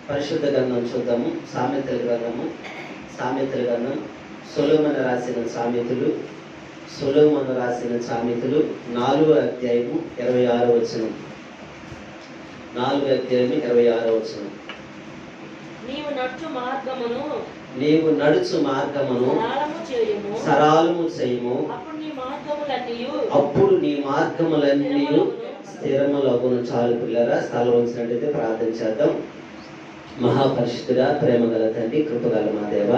పరిశుద్ధ గ్రంథం చూద్దాము. సామెతల గ్రంథం సొలొమోను రాసిన సామెతలు 4వ అధ్యాయము 26వ వచనం. 4వ అధ్యాయము 26వ వచనం. నీవు నడుచు మార్గమును సరళము చేయుము, అప్పుడు నీ మార్గములన్నీ స్థిరములగును. చాలు పిల్లరా, స్థలం ఉంచినట్టయితే ప్రార్థన చేద్దాం. మహాపరిశుద్ధుడా, ప్రేమ గల తండ్రి, కృపగల మా దేవ,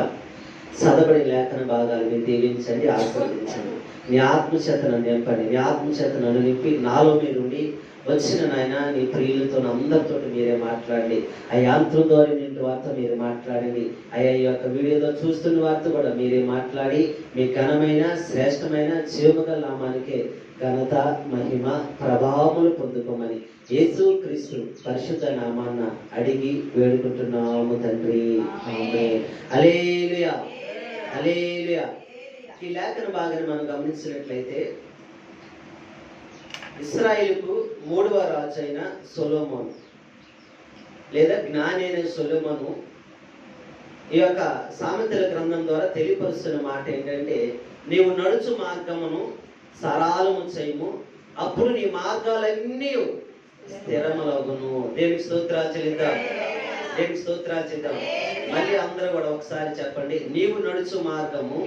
చదవబడి లేఖన భాగాలను దీవించండి, ఆశీర్వదించండి. నీ ఆత్మచేతను నింపండి, నీ ఆత్మచేతను నింపి నాలో మీరుండి వచ్చిన నాయన నీ ప్రియులతో అందరితో మీరే మాట్లాడండి. అయ్యా అంతరం ద్వారా నింటి వారితో మీరు మాట్లాడండి. అయ్యా ఈ యొక్క వీడియోలో చూస్తున్న వారితో కూడా మీరే మాట్లాడి మీ ఘనమైన శ్రేష్టమైన జీవగల నామానికే ఘనత మహిమ ప్రభావములు పొందుకోమని యేసు క్రీస్తు పరిశుద్ధ నామాన్న అడిగి వేడుకుంటున్నాము తండ్రి. ఆమేన్. హల్లెలూయా, హల్లెలూయా. ఈ లేఖన భాగాన్ని మనం గమనించినట్లయితే ఇశ్రాయేలుకు 3వ రాజు అయిన సొలొమోను లేదా జ్ఞాని అయిన సొలొమోను ఈ యొక్క సామెతల గ్రంథం ద్వారా తెలియపరుస్తున్న మాట ఏంటంటే, నీవు నడుచు మార్గమును సరళము చేయుము, అప్పుడు నీ మార్గాలన్నీ స్థిరములగును. దేవునికి స్తోత్రాలు చెల్లిద్దాం, దేవునికి స్తోత్రాలు చెల్లిద్దాం. మళ్ళీ అందరూ కూడా ఒకసారి చెప్పండి. నీవు నడుచు మార్గము,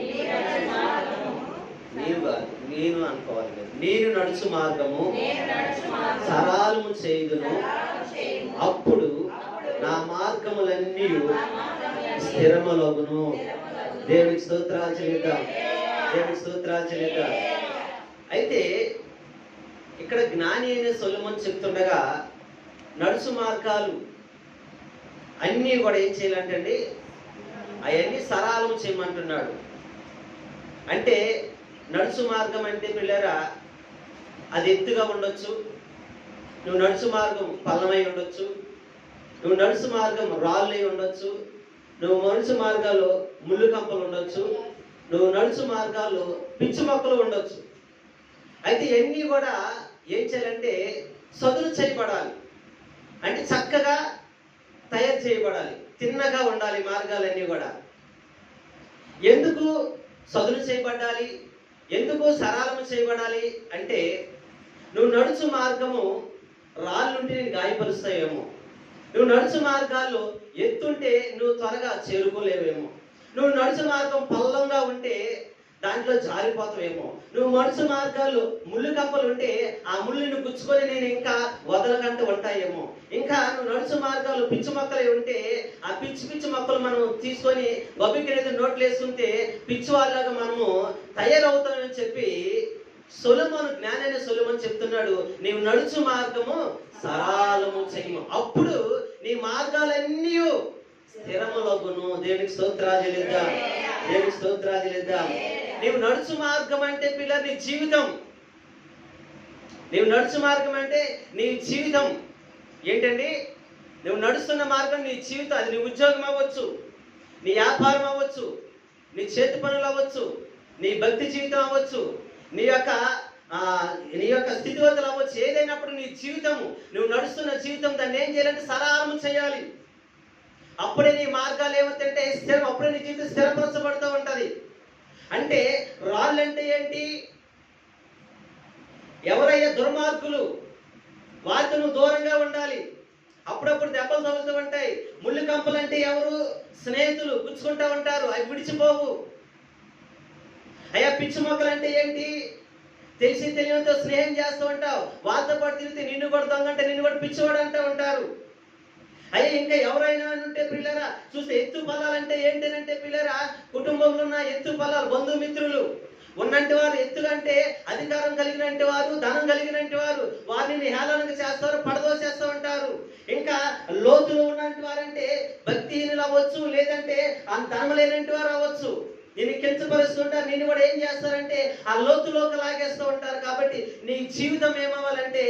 నేను అనుకోవాలి, నేను నడుచు మార్గము సరళము చేయుదును, అప్పుడు నా మార్గములన్నీ స్థిరములగును. దేవునికి స్తోత్రాలు చెల్లిద్దాం, దేవునికి స్తోత్రాలు చెల్లిద్దాం. అయితే ఇక్కడ జ్ఞాని అయిన సొలొమోను చెప్తుండగా నడుచు మార్గాలు అన్నీ కూడా ఏం చేయాలంటే అవన్నీ సరళము చేయమంటున్నాడు. అంటే నడుచు మార్గం అంటే పిల్లరా, అది ఎత్తుగా ఉండొచ్చు, నువ్వు నడుచు మార్గం పల్లమై ఉండొచ్చు, నువ్వు నడుచు మార్గం రాళ్ళై ఉండొచ్చు, నువ్వు నడుచు మార్గాల్లో ముళ్ళు కంపలు ఉండొచ్చు, నువ్వు నడుచు మార్గాల్లో పిచ్చి మొక్కలు ఉండొచ్చు. అయితే ఇవన్నీ కూడా ఏం చేయాలంటే సదును చేయబడాలి, అంటే చక్కగా తయారు చేయబడాలి, తిన్నగా ఉండాలి మార్గాలన్నీ కూడా. ఎందుకు సదును చేయబడాలి, ఎందుకు సరళము చేయబడాలి అంటే, నువ్వు నడుచు మార్గము రాళ్ళుంటే నేను గాయపరుస్తాయేమో, నువ్వు నడుచు మార్గాల్లో ఎత్తుంటే నువ్వు త్వరగా చేరుకోలేవేమో, నువ్వు నడుచు మార్గం పల్లంగా ఉంటే దాంట్లో జారిపోతావేమో, నువ్వు నడుచు మార్గాల్లో ముళ్ళు కప్పలు ఉంటే ఆ ముళ్ళుని గుచ్చుకొని నేను ఇంకా వదలకంటూ ఉంటాయేమో, ఇంకా నువ్వు నడుచు మార్గాలు పిచ్చి మొక్కలై ఉంటే ఆ పిచ్చి మొక్కలు మనం తీసుకొని గొబ్బికి నోట్లు వేసుకుంటే పిచ్చి వాళ్ళగా మనము తయారవుతామని చెప్పి సొలొమోను, జ్ఞానైన సొలొమోను చెప్తున్నాడు, నీవు నడుచు మార్గము సరళము చేయము, అప్పుడు నీ మార్గాలన్నీ స్థిరములగును. దేవునికి స్తోత్రాలు చెల్లిద్దాం, దేవునికి స్తోత్రాలు చెల్లిద్దాం. నీవు నడుచు మార్గం అంటే పిల్లలు నీ జీవితం, నీవు నడుచు మార్గం అంటే నీ జీవితం ఏంటండి? నువ్వు నడుస్తున్న మార్గం నీ జీవితం. అది నీ ఉద్యోగం అవ్వచ్చు, నీ వ్యాపారం అవ్వచ్చు, నీ చేతి పనులు అవ్వచ్చు, నీ భక్తి జీవితం అవ్వచ్చు, నీ యొక్క స్థితిగతులు అవ్వచ్చు. ఏదైనప్పుడు నీ జీవితము, నువ్వు నడుస్తున్న జీవితం, దాన్ని ఏం చేయాలంటే సరళము చేయాలి. అప్పుడే నీ మార్గాలు ఏమవుతాయంటే స్థిరం, అప్పుడే నీ జీవితం స్థిరపరచబడుతూ ఉంటది. అంటే రాళ్ళు అంటే ఏంటి? ఎవరయ్యా దుర్మార్గులు, వారితో నువ్వు దూరంగా ఉండాలి. అప్పుడప్పుడు దెబ్బలు తగులుతూ ఉంటాయి. ముళ్ళు కంపలు అంటే ఎవరు? స్నేహితులు గుచ్చుకుంటూ ఉంటారు, అవి విడిచిపోవు. అయ్యా పిచ్చి మొక్కలు అంటే ఏంటి? తెలిసి తెలియనితో స్నేహం చేస్తూ ఉంటావు, వారితో పాటు తిరిగితే నిన్ను కూడా దొంగంటే నిన్ను కూడా పిచ్చివాడు అంటూ ఉంటారు. అయ్యా ఇంకా ఎవరైనా ఉంటే పిల్లరా చూస్తే ఎత్తు పొలాలంటే ఏంటంటే పిల్లరా, కుటుంబంలో ఉన్న ఎత్తు పొలాలు, బంధుమిత్రులు ఉన్నంటి వారు, ఎత్తుగంటే అధికారం కలిగినంటి వారు, ధనం కలిగినంటి వారు, వారిని హేళనగా చేస్తారు, పడదోసేస్తూ ఉంటారు. ఇంకా లోతులో ఉన్నంటి వారంటే భక్తిహీనులు అవ్వచ్చు, లేదంటే ఆ ధనం లేనంటి వారు అవ్వచ్చు. నిన్ను కించపరుస్తుంటారు, నిన్ను కూడా ఏం చేస్తారంటే ఆ లోతులోకి లాగేస్తూ ఉంటారు. కాబట్టి నీ జీవితం ఏమవ్వాలంటే,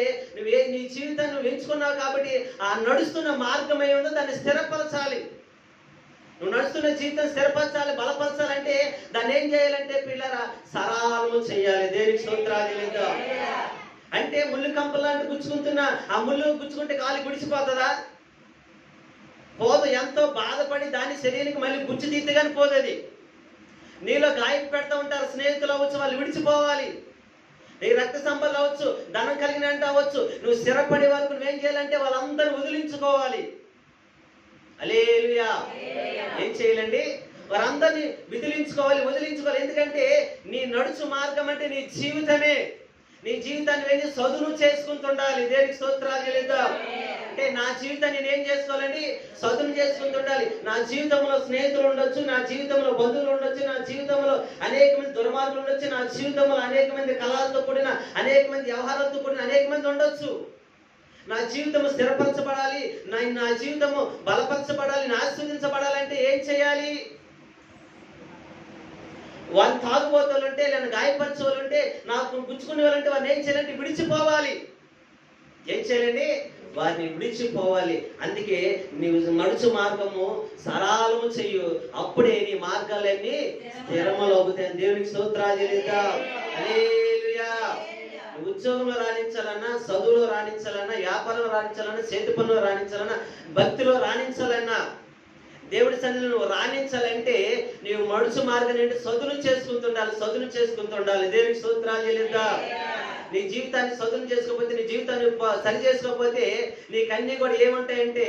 నీ జీవితాన్ని నువ్వు ఎంచుకున్నావు కాబట్టి ఆ నడుస్తున్న మార్గం ఏముందో దాన్ని స్థిరపరచాలి. నువ్వు నడుస్తున్న జీవితం స్థిరపరచాలి, బలపరచాలంటే దాన్ని ఏం చేయాలంటే పిల్లరా సరళము చేయాలి. దేనికి స్తోత్రాలు లేదా అంటే ముళ్ళు కంపలాంటి గుచ్చుకుంటున్నా, ఆ ముళ్ళు గుచ్చుకుంటే కాలు గుడిచిపోతుందా? పోదు. ఎంతో బాధపడి దాని శరీరానికి మళ్ళీ గుచ్చి తీస్తే కానీ పోదు అది. నీలో గాయం పెడతా ఉంటారు స్నేహితులు అవ్వచ్చు, వాళ్ళు విడిచిపోవాలి. నీ రక్త సంబంధాలు అవ్వచ్చు, ధనం కలిగిన అంటే అవ్వచ్చు, నువ్వు స్థిరపడే వరకు నువ్వేం చేయాలంటే వాళ్ళందరూ వదిలించుకోవాలి. హల్లెలూయా. ఏం చేయాలండి? వారందరినీ వదిలించుకోవాలి. ఎందుకంటే నీ నడుచు మార్గం అంటే నీ జీవితమే. నీ జీవితాన్ని వెళ్ళి సదును చేసుకుంటుండాలి. దేవునికి స్తోత్రాలు చెల్లిద్దాం. అంటే నా జీవితాన్ని నేను ఏం చేసుకోవాలండి? సదును చేసుకుంటుండాలి. నా జీవితంలో స్నేహితులు ఉండొచ్చు, నా జీవితంలో బంధువులు ఉండొచ్చు, నా జీవితంలో అనేక మంది దుర్మార్గులు ఉండొచ్చు, నా జీవితంలో అనేక మంది కళలతో కూడిన, అనేక మంది వ్యవహారాలతో కూడిన అనేక మంది ఉండొచ్చు. నా జీవితము స్థిరపరచబడాలి, నా జీవితము బలపరచబడాలి, ఆశీర్వదించబడాలంటే ఏం చేయాలి? వాళ్ళు తాగుబోతులు ఉంటే, లేదా గాయపరిచే వాళ్ళు ఉంటే, నాకు గుచ్చుకునే వాళ్ళంటే వారిని ఏం చేయాలంటే విడిచిపోవాలి. ఏం చేయాలండి? వారిని విడిచిపోవాలి. అందుకే నీవు నడుచు మార్గము సరళము చెయ్యు, అప్పుడే నీ మార్గాలన్నీ స్థిరములవుతాయి. దేవునికి స్తోత్రాలు చెల్లిద్దాం. హల్లెలూయా. ఉద్యోగంలో రాణించాలన్నా, చదువులో రాణించాలన్నా, వ్యాపారంలో రాణించాలన్నా, చేతి పనులో రాణించాలన్నా, భక్తిలో రాణించాలన్నా, దేవుడి సన్నిధిలో నువ్వు రాణించాలంటే నీవు మడుచు మార్గం ఏంటి? సదును చేసుకుంటుండాలి. దేవునికి స్తోత్రాలు చెల్లిద్దాం. నీ జీవితాన్ని సదును చేసుకోకపోతే, నీ జీవితాన్ని సరి చేసుకోకపోతే నీకన్నీ కూడా ఏముంటాయంటే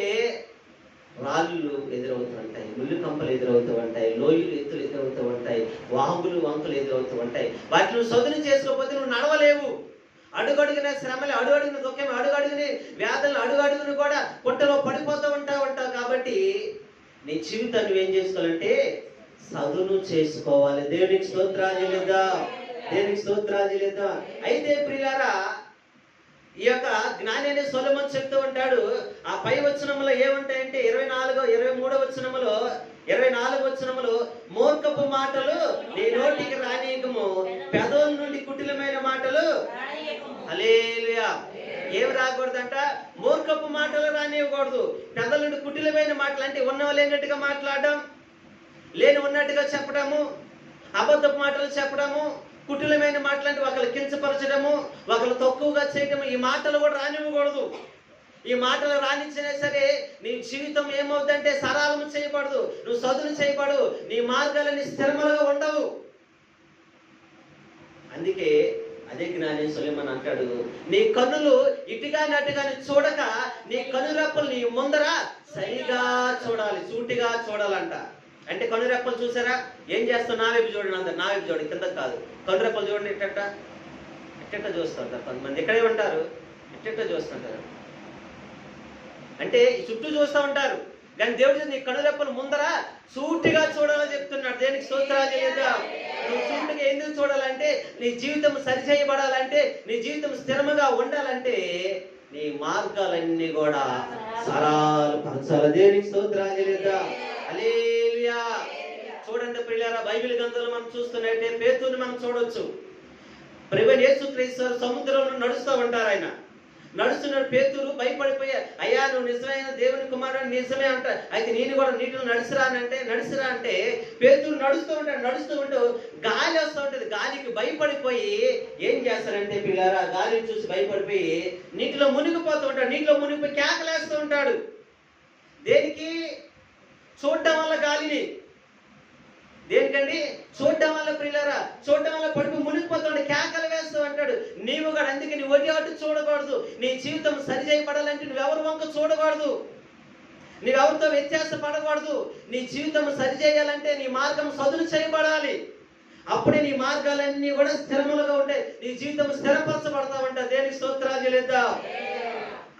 రాళ్ళు ఎదురవుతూ ఉంటాయి, ముళ్ళు కంపలు ఎదురవుతూ ఉంటాయి, లోయలు ఎత్తులు ఎదురవుతూ ఉంటాయి, వాగులు వంకలు ఎదురవుతూ ఉంటాయి. వాటిని నువ్వు సదును చేసుకోకపోతే నువ్వు నడవలేవు. అడుగడుగున శ్రమలు, అడుగడుగున దుఃఖం, అడుగడుగుని వ్యాధులు, అడుగడుగుని కూడా పుట్టలో పడిపోతూ ఉంటావు. కాబట్టి నీ జీవితాన్ని నువ్వేం చేసుకోవాలంటే సదును చేసుకోవాలి. దేవునికి స్తోత్రాలు చెల్లిద్దాం. అయితే ప్రియులారా, ఈ యొక్క జ్ఞాని అనే సొలొమోను చెప్తూ ఉంటాడు. ఆ పై వచనములో ఏముంటాయంటే 24 వచనములో మూర్ఖపు మాటలు నీ నోటికి రానీయకము, పెదవుల నుండి కుటిలమైన మాటలు. హల్లెలూయా. ఏమి రాకూడదంట? మూర్ఖపు మాటలు రానివ్వకూడదు. పెదవుల నుండి కుటిలమైన మాటలు అంటే ఉన్నవి లేనట్టుగా మాట్లాడడం, లేని ఉన్నట్టుగా చెప్పడము, అబద్ధపు మాటలు చెప్పడము, కుటిలమైన మాటలు అంటే ఒకరు కించపరచడము, ఒకరు తక్కువగా చేయడము, ఈ మాటలు కూడా రానివ్వకూడదు. ఈ మాటలు రాణించినా సరే నీ జీవితం ఏమవుతుందంటే సరళము చేయబడదు, నువ్వు సదును చేయబడు, నీ మార్గాలని స్థిరములుగా ఉండవు. అందుకే అదే జ్ఞాని సొలొమోను అంటాడు, నీ కన్నులు ఇటుగాని అటుగాని చూడక నీ కనురెప్పలు నీ ముందర సరిగా చూడాలి, సూటిగా చూడాలంట. అంటే కనురెప్పలు చూసారా? ఏం చేస్తావు? నా వైపు చూడండి, అందరు నా వైపు చూడండి, కింద కాదు. కనురెప్పలు చూడండి, ఎట్ట చూస్తుంటారు కొంతమంది. ఇక్కడే ఉంటారు, ఎట్ట చూస్తుంటారు. అంటే చుట్టూ చూస్తూ ఉంటారు, కానీ దేవుడు నీ కనురెప్పలు ముందర సూటిగా చూడాలని చెప్తున్నాడు. దేనికి స్తోత్రాలు చేద్దాం. నువ్వు సూటిగా ఎందుకు చూడాలంటే నీ జీవితం సరిచేయబడాలంటే, నీ జీవితం స్థిరముగా ఉండాలంటే నీ మార్గాలన్నీ కూడా సరళపరచాలి. దేనికి స్తోత్రాలు చేద్దాం. హల్లెలూయా. చూడండి ప్రియులారా, బైబిల్ గ్రంథంలో మనం చూస్తున్నట్టే పేతురుని మనం చూడొచ్చు. ప్రభువైన యేసుక్రీస్తు సముద్రంలో నడుస్తూ ఉంటారు. ఆయన నడుస్తున్నాడు. పేతురు భయపడిపోయా, అయ్యా నువ్వు నిజమైన దేవుని కుమారుడు నిజమే అంట, అయితే నేను కూడా నీటిలో నడిచిరా అంటే పేతురు నడుస్తూ ఉంటూ గాలి వస్తూ ఉంటుంది. గాలికి భయపడిపోయి ఏం చేస్తారంటే పిల్లారా, గాలిని చూసి భయపడిపోయి నీటిలో మునిగిపోతూ ఉంటాడు. నీటిలో మునిగిపోయి కేకలేస్తూ ఉంటాడు. దేనికి? చూడటం వల్ల గాలిని. దేనికండి? చూడటం వల్ల ప్రియులారా, చూడటం వల్ల పడుకు మునిగిపోతాడు, కేకలు వేస్తూ అంటాడు. నీవు కూడా అందుకే నీ ఒడి అటు చూడకూడదు. నీ జీవితం సరి చేయబడాలంటే నువ్వెవరి వంక చూడకూడదు, నువ్వెవరితో వ్యత్యాస పడకూడదు. నీ జీవితం సరి చేయాలంటే నీ మార్గం సదును చేయబడాలి. అప్పుడే నీ మార్గాలన్నీ కూడా స్థిరములుగా ఉంటాయి, నీ జీవితం స్థిరపరచబడతా ఉంటా. దేనికి స్తోత్రాలు చెల్లిద్దాం.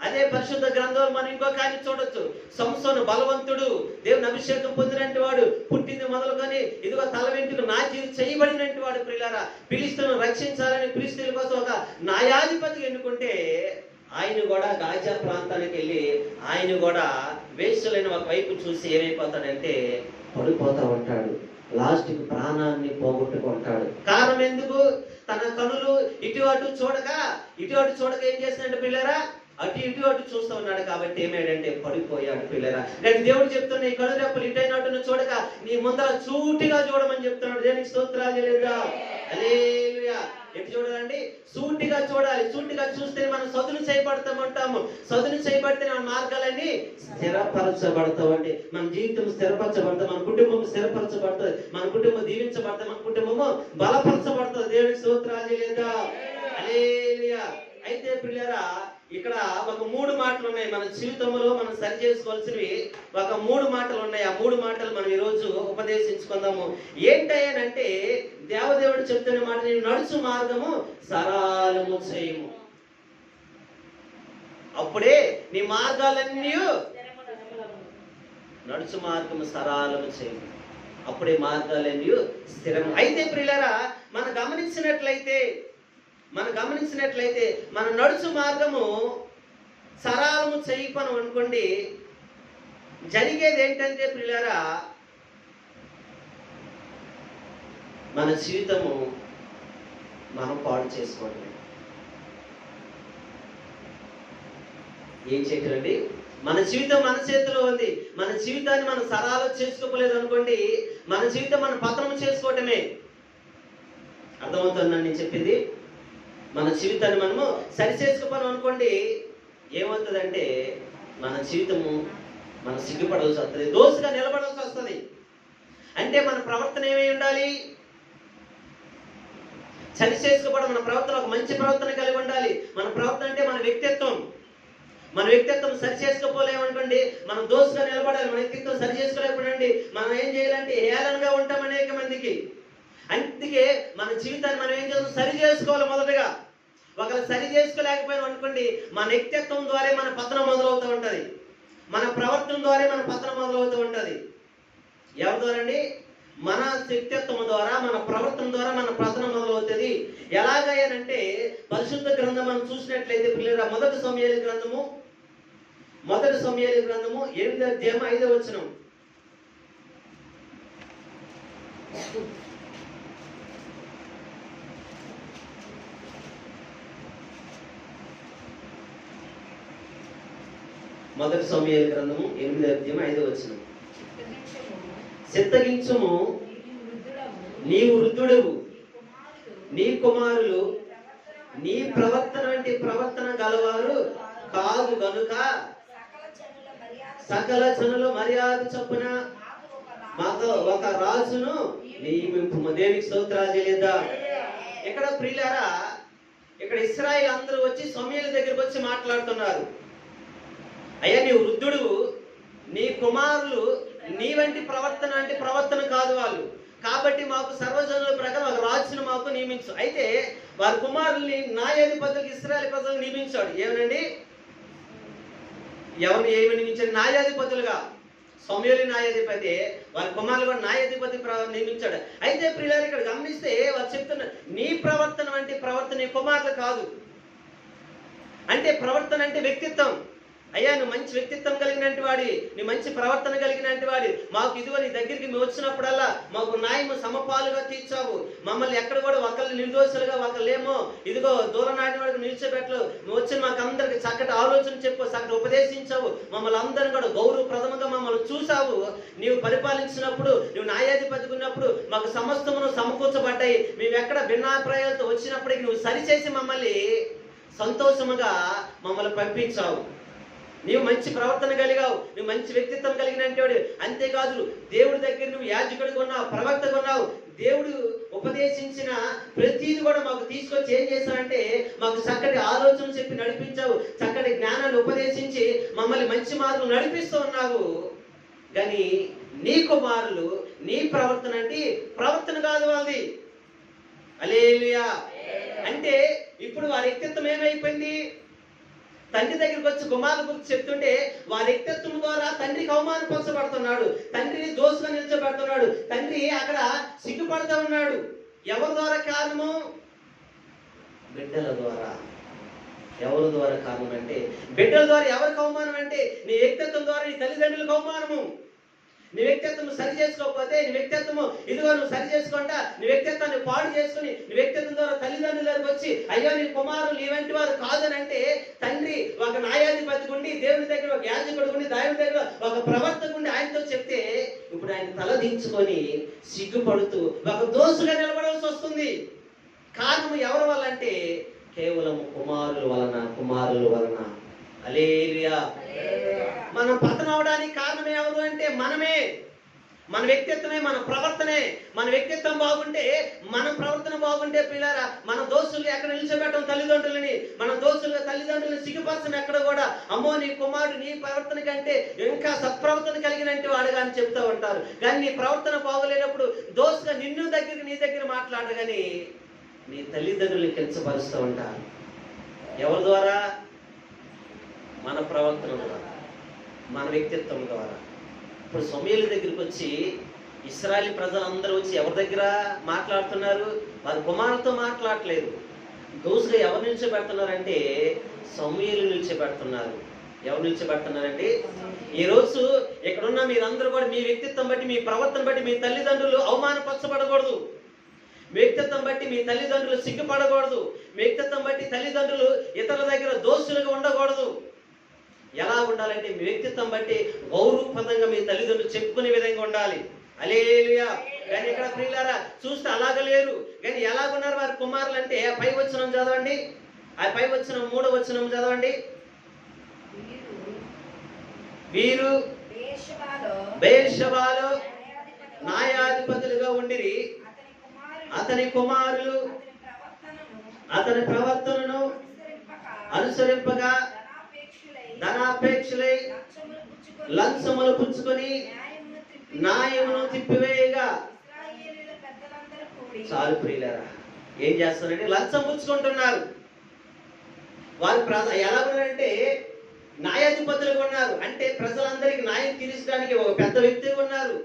అదే పరిశుద్ధ గ్రంథంలో మనం ఇంకో కార్యం చూడొచ్చు. సంసోను బలవంతుడు, దేవుని అభిషేకం పొందినట్టు వాడు, పుట్టింది మొదలుకొని ఇదిగో తల వెంట్రుకలు నాచి చేయబడినట్టు వాడు. ప్రియులారా, ఫిలిష్తీయులను రక్షించాలని ఫిలిష్తీయుల కోసం ఒక న్యాయాధిపతిని ఎన్నుకుంటే ఆయన కూడా గాజా ప్రాంతానికి వెళ్ళి ఆయన కూడా వేశ్యలైన ఒక వైపు చూసి ఏమైపోతాడంటే పడిపోతా ఉంటాడు. లాస్ట్కి ప్రాణాన్ని పోగొట్టుకుంటాడు. కారణం ఎందుకు? తన కనులు ఇటు అటు చూడక ఏం చేసినట్టు పిల్లరా అటు ఇటు అటు చూస్తూ ఉన్నాడు కాబట్టి ఏమేడంటే పడిపోయాడు పిల్లరా. కానీ దేవుడు చెప్తున్నా ఈ కనురెప్పలు ఇటైనట్టును చూడక నీ ముందర సూటిగా చూడమని చెప్తున్నాడు. దేనికి స్తోత్రాలు చేయలేదా? హల్లెలూయా. ఎటు చూడాలండి? సూటిగా చూడాలి. సూటిగా చూస్తే మనం సదును చేయబడతామంటాము. సదును చేయబడితే మన మార్గాలన్నీ స్థిరపరచబడతామండి. మన జీవితం స్థిరపరచబడతాం, మన కుటుంబం స్థిరపరచబడుతుంది, మన కుటుంబం దీవించబడతాం, మన కుటుంబము బలపరచబడుతుంది. దేవునికి స్తోత్రాలు చేయలేదా? హల్లెలూయా. అయితే పిల్లరా, ఇక్కడ ఒక 3 మాటలు ఉన్నాయి మన జీవితంలో మనం సరి చేసుకోవాల్సినవి. ఒక 3 మాటలు ఉన్నాయి. ఆ 3 మాటలు మనం ఈరోజు ఉపదేశించుకుందాము. ఏంటంటే దేవదేవుడు చెప్తున్న మాట, నేను నడుచు మార్గము సరళము చేయము, అప్పుడే నీ మార్గాలన్నీ నడుచు మార్గము సరళము చేయము, అప్పుడే మార్గాలన్నీ స్థిరము. అయితే ప్రియులారా, మనం గమనించినట్లయితే మన నడుచు మార్గము సరళము చేయపను అనుకోండి, జరిగేది ఏంటంటే ప్రియులారా, మన జీవితము మనం పాడు చేసుకోవడమే. ఏం చేయగలండి? మన జీవితం మన చేతిలో ఉంది. మన జీవితాన్ని మనం సరళం చేసుకోలేదు అనుకోండి, మన జీవితం మనం పతనం చేసుకోవటమే. అర్థమవుతుందని నేను చెప్పింది? మన జీవితాన్ని మనము సరి చేసుకోపోను అనుకోండి, ఏమవుతుందంటే మన జీవితము మనం సిగ్గుపడాల్సి వస్తుంది, దోషగా నిలబడాల్సి వస్తుంది. అంటే మన ప్రవర్తన ఏమై ఉండాలి? సరి చేసుకోవడం. మన ప్రవర్తన ఒక మంచి ప్రవర్తన కలిగి ఉండాలి. మన ప్రవర్తన అంటే మన వ్యక్తిత్వం. మన వ్యక్తిత్వం సరి చేసుకోలేమనుకోండి, మనం దోషగా నిలబడాలి. మన వ్యక్తిత్వం సరి చేసుకోలేకపోండి, మనం ఏం చేయాలంటే హేళనగా ఉంటాం అనేక మందికి. అందుకే మన జీవితాన్ని మనం ఏం చేస్తాం? సరి చేసుకోవాలి మొదటగా. ఒకవేళ సరి చేసుకోలేకపోయినాం అనుకోండి, మన వ్యక్తిత్వం ద్వారా మన పతనం మొదలవుతూ ఉంటుంది, మన ప్రవర్తన ద్వారా మన పతనం మొదలవుతూ ఉంటుంది. ఎవరి ద్వారా అండి? మన వ్యక్తిత్వం ద్వారా, మన ప్రవర్తన ద్వారా మన పతనం మొదలవుతుంది. ఎలాగయ్యానంటే పరిశుద్ధ గ్రంథం మనం చూసినట్లయితే పిల్లరా, మొదటి సమూయేలు గ్రంథము 8వ అధ్యాయం 5వ వచనం. మొదటి సమూయేలు గ్రంథము 8వ అధ్యాయం 5వ వచనం. చిత్తగించుము, నీవు వృద్ధుడవు, నీ కుమారులు నీ ప్రవర్తన వంటి ప్రవర్తన గలవారు కాదు గనుక సకల జనుల మర్యాద చొప్పున మాకు ఒక రాజును నియమింపు. దేనికి స్తోత్రాలు చేయలేదా? ఇక్కడ ప్రియులారా, ఇక్కడ ఇశ్రాయేలు అందరూ వచ్చి సమూయేలు దగ్గరికి వచ్చి మాట్లాడుతున్నారు. అయ్యా, నీవు వృద్ధుడు, నీ కుమారులు నీ వంటి ప్రవర్తన అంటే ప్రవర్తన కాదు వాళ్ళు, కాబట్టి మాకు సర్వజనుల ప్రకారం ఒక రాజును మాకు నియమించు. అయితే వారి కుమారుల్ని న్యాయాధిపతులకు ఇశ్రాయేలు ప్రజలకు నియమించాడు. ఏమనండి? ఎవరిని ఏమి నియమించాడు? న్యాయాధిపతులుగా. సమూయేలు న్యాయాధిపతి, వారి కుమారులు కూడా న్యాయాధిపతి నియమించాడు. అయితే ప్రియులారా, ఇక్కడ గమనిస్తే వారు చెప్తున్నారు, నీ ప్రవర్తన వంటి ప్రవర్తన నీ కుమారులు కాదు. అంటే ప్రవర్తన అంటే వ్యక్తిత్వం. అయ్యా, నువ్వు మంచి వ్యక్తిత్వం కలిగినట్టు వాడి, నీ మంచి ప్రవర్తన కలిగినట్టు వాడి, మాకు ఇదిగో నీ దగ్గరికి మేము వచ్చినప్పుడల్లా మాకు న్యాయము సమపాలుగా తీర్చావు, మమ్మల్ని ఎక్కడ కూడా ఒకళ్ళు నిర్దోషులుగా ఒకళ్ళేమో ఇదిగో దూరం నాటిన వాడికి నిలిచిపెట్టలు, నువ్వు వచ్చి మాకు అందరికి చక్కటి ఆలోచన చెప్పు, చక్కటి ఉపదేశించావు, మమ్మల్ని అందరిని కూడా గౌరవప్రదముగా మమ్మల్ని చూసావు. నీవు పరిపాలించినప్పుడు, నువ్వు న్యాయాధిపతిగా ఉన్నప్పుడు మాకు సమస్తమును సమకూర్చబడ్డాయి. మేము ఎక్కడ భిన్నాభిప్రాయాలతో వచ్చినప్పటికీ నువ్వు సరిచేసి మమ్మల్ని సంతోషముగా మమ్మల్ని పంపించావు. నీవు మంచి ప్రవర్తన కలిగావు, నువ్వు మంచి వ్యక్తిత్వం కలిగినటువంటి. అంతేకాదు, దేవుడి దగ్గర నువ్వు యాజకుడిగా ఉన్నావు, ప్రవక్తగా ఉన్నావు. దేవుడు ఉపదేశించిన ప్రతిదీ కూడా మాకు తీసుకొచ్చి ఏం చేశావంటే మాకు చక్కటి ఆలోచన చెప్పి నడిపించావు, చక్కటి జ్ఞానాన్ని ఉపదేశించి మమ్మల్ని మంచి మార్గం నడిపిస్తూ ఉన్నావు. కానీ నీ కుమారులు నీ ప్రవర్తన అంటే ప్రవర్తన కాదు వాళ్ళది. హల్లెలూయా. అంటే ఇప్పుడు వారి వ్యక్తిత్వం ఏమైపోయింది? తండ్రి దగ్గరికి వచ్చి కుమారుల గురించి చెప్తుంటే వారి వ్యక్తిత్వం ద్వారా తండ్రికి అవమానపరచబడుతున్నాడు, తండ్రిని దోషంగా నిలిచబడుతున్నాడు, తండ్రి అక్కడ సిగ్గుపడుతూ ఉన్నాడు. ఎవరి ద్వారా కారణము? బిడ్డల ద్వారా. ఎవరి ద్వారా కారణం అంటే బిడ్డల ద్వారా. ఎవరికి అవమానం అంటే నీ వ్యక్తిత్వం ద్వారా నీ తల్లిదండ్రులకు అవమానము. నీ వ్యక్తిత్వం సరి చేసుకోకపోతే, నీ వ్యక్తిత్వం ఇదిగో నువ్వు సరి చేసుకుంటా, నీ వ్యక్తిత్వాన్ని పాడు చేసుకుని, నీ వ్యక్తిత్వం ద్వారా తల్లిదండ్రులకు వచ్చి అయ్యో నీ కుమారులు ఇవంటి వారు కాదని అంటే, తండ్రి ఒక న్యాయాధిపతి ఉండి, దేవుని దగ్గర ఒక యాజకుడు ఉండి, దేవుని దగ్గర ఒక ప్రవర్తకు ఉండి ఆయనతో చెప్తే, ఇప్పుడు ఆయన తలదించుకొని సిగ్గుపడుతూ ఒక దోషుగా నిలబడాల్సి వస్తుంది. కారణం ఎవరి వల్ల అంటే కేవలం కుమారుల వలన. హల్లెలూయా. మనం పతనం అవడానికి కారణం ఎవరు అంటే మనమే. మన వ్యక్తిత్వమే, మన ప్రవర్తనే. మన వ్యక్తిత్వం బాగుంటే, మన ప్రవర్తన బాగుంటే పిల్లారా, మన దోస్తులు ఎక్కడ నిలిచిపెట్టం తల్లిదండ్రులని, మన దోస్తులుగా తల్లిదండ్రులను సిగ్గుపరచం ఎక్కడ కూడా. అమ్మో నీ కుమారుడు నీ ప్రవర్తన కంటే ఇంకా సత్ప్రవర్తన కలిగినంటే వాడుగా అని చెప్తూ ఉంటారు. కానీ నీ ప్రవర్తన బాగోలేనప్పుడు దోస్తుగా నీ దగ్గర మాట్లాడరు, కానీ నీ తల్లిదండ్రులు కించపరుస్తూ ఉంటారు. ఎవరి ద్వారా? మన ప్రవర్తన ద్వారా, మన వ్యక్తిత్వం ద్వారా. ఇప్పుడు సమూయేలు దగ్గరికి వచ్చి ఇశ్రాయేలు ప్రజలందరూ వచ్చి ఎవరి దగ్గర మాట్లాడుతున్నారు? వారి కుమారులతో మాట్లాడట్లేదు. దోసుగా ఎవరు నిలిచిపెడుతున్నారంటే సమూయేలు నిలిచిపెడుతున్నారు. ఎవరు నిలిచిపెడుతున్నారంటే, ఈరోజు ఇక్కడున్న మీరందరూ కూడా మీ వ్యక్తిత్వం బట్టి, మీ ప్రవర్తన బట్టి మీ తల్లిదండ్రులు అవమానపరచబడకూడదు. వ్యక్తిత్వం బట్టి మీ తల్లిదండ్రులు సిగ్గుపడకూడదు. వ్యక్తిత్వం బట్టి తల్లిదండ్రులు ఇతరుల దగ్గర దోషులుగా ఉండకూడదు. ఎలా ఉండాలంటే మీ వ్యక్తిత్వం బట్టి గౌరవప్రదంగా మీ తల్లిదండ్రులు చెప్పుకునే విధంగా ఉండాలి. హల్లెలూయా. కానీ ఇక్కడ ప్రియులారా చూస్తే అలాగ లేరు. కానీ ఎలాగున్నారు వారి కుమారులు అంటే, పై వచనం చదవండి, ఆ పై వచనం 3వ వచనం చదవండి. వీరు బెయేర్షెబాలో న్యాయాధిపతులుగా ఉండిరి. అతని కుమారులు అతని ప్రవర్తనను అనుసరింపగా ధనాపేక్షలై లంచములు పుచ్చుకొని న్యాయమును తిప్పివేయగా. చాలు ప్రియులారా, ఏం చేస్తారంటే లంచం పుచ్చుకుంటున్నారు. వారు ఎలా ఉన్నారంటే న్యాయాధిపతులుగా ఉన్నారు. అంటే ప్రజలందరికీ న్యాయం తీర్చడానికి ఒక పెద్ద వ్యక్తిగా ఉన్నారు.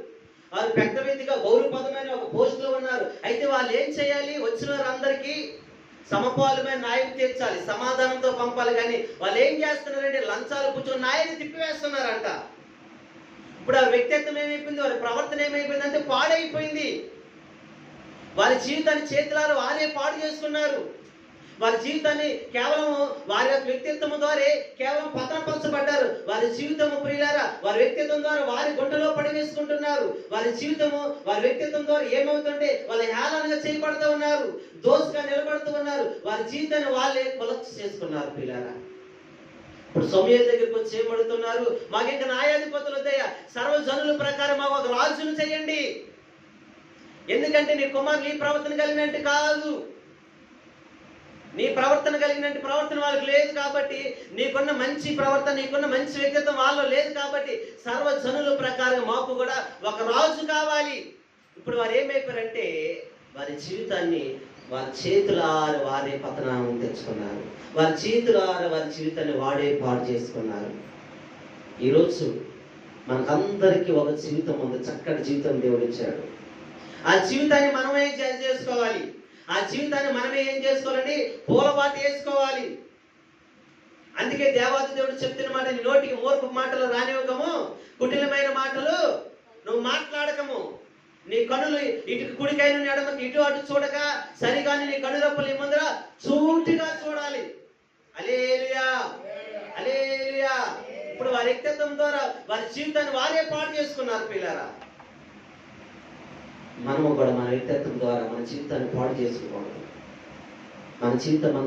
వారు పెద్ద వ్యక్తిగా గౌరవపదమైన ఒక పోస్టులో ఉన్నారు. అయితే వాళ్ళు ఏం చేయాలి? వచ్చిన వారందరికీ సమపాలమైన న్యాయం తీర్చాలి, సమాధానంతో పంపాలి. కానీ వాళ్ళు ఏం చేస్తున్నారంటే లంచాలు పుచ్చుకుని న్యాయాన్ని తిప్పివేస్తున్నారంట. ఇప్పుడు ఆ వ్యక్తిత్వం ఏమైపోయింది? వారి ప్రవర్తన ఏమైపోయింది అంటే పాడైపోయింది. వారి జీవితాన్ని చేతులారా వారే పాడు చేసుకున్నారు. వారి జీవితాన్ని కేవలం వారి యొక్క వ్యక్తిత్వం ద్వారా కేవలం పతనపరచబడ్డారు. వారి జీవితము ప్రియులారా, వారి వ్యక్తిత్వం ద్వారా వారి గుంటలో పడివేసుకుంటున్నారు. వారి జీవితము వారి వ్యక్తిత్వం ద్వారా ఏమవుతుంటే వాళ్ళు హేళనగా చేయబడుతూ ఉన్నారు, దోషగా నిలబడుతూ ఉన్నారు. వారి జీవితాన్ని వాళ్ళే కొలెక్ట్ చేసుకున్నారు ప్రియులారా. ఇప్పుడు సమూయేలు దగ్గరికి వచ్చి ఏమడుతున్నారు? మాకు ఇంకా న్యాయాధిపతులు వద్దయ్యా, సర్వజనుల ప్రకారం మాకు ఒక రాజును చేయండి. ఎందుకంటే నీ కుమారులు నీ ప్రవర్తన కలిగినట్టు కాదు, నీ ప్రవర్తన కలిగినట్టు ప్రవర్తన వాళ్ళకి లేదు కాబట్టి, నీకున్న మంచి ప్రవర్తన, నీకున్న మంచి వ్యక్తిత్వం వాళ్ళలో లేదు కాబట్టి సర్వజనుల ప్రకారం మాకు కూడా ఒక రాజు కావాలి. ఇప్పుడు వారు ఏమైపోయారంటే వారి జీవితాన్ని వారి చేతులారా వారే పతనం తెచ్చుకున్నారు. వారి చేతులారా వారి జీవితాన్ని వాడే పాడు చేసుకున్నారు. ఈరోజు మనకందరికీ ఒక జీవితం ఉంది, చక్కటి జీవితం దేవుడు ఇచ్చాడు. ఆ జీవితాన్ని మనమే చేసుకోవాలి. ఆ జీవితాన్ని మనమే ఏం చేసుకోవాలండి? పూలబాటు వేసుకోవాలి. అందుకే దేవాది దేవుడు చెప్తున్న మాట, నీ నోటికి మూర్ఖపు మాటలు రానివ్వకము, కుటిలమైన మాటలు నువ్వు మాట్లాడకము. నీ కనులు ఇటు కుడికైన ఎడమకి ఇటు అటు చూడక, సరిగాని నీ కనురెప్పలు ముందర చూటిగా చూడాలి. హల్లెలూయా, హల్లెలూయా. ఇప్పుడు వారి వ్యక్తిత్వం ద్వారా వారి జీవితాన్ని వారే పాడు చేసుకున్నారు పిల్లరా. మనము కూడా మన వ్యక్తిత్వం ద్వారా మన జీవితాన్ని పాడు చేసుకోకూడదు. మన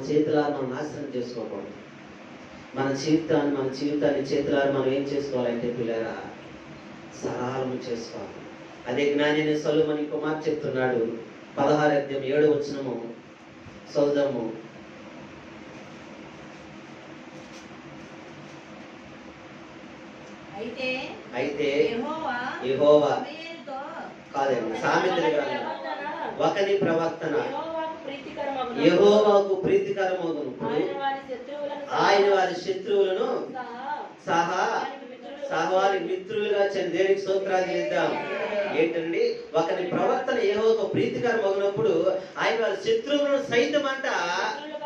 చేతులారా మనం నాశనం చేసుకోకూడదు. మన జీవితాన్ని చేతులారా మనం ఏం చేసుకోవాలంటే పిల్లరా, సరళము చేసుకోవాలి. అదే జ్ఞాని సొలొమోను కుమార్ చెప్తున్నాడు. 16వ అధ్యాయం 7వ వచనము చదువుదాము. అయితే యెహోవా కాదండి, సామెతల గ్రంథం ఒకని ప్రవర్తన యెహోవాకు ప్రీతికరమగును, ఆయన వారి శత్రువులను సహా వారి మిత్రులుగా దేవునికి స్తోత్రాలు చేద్దాం. ఏంటండి? ఒకని ప్రవర్తన యెహోవాకు ప్రీతికరమగునప్పుడు ఆయన వారి శత్రువులను సైతం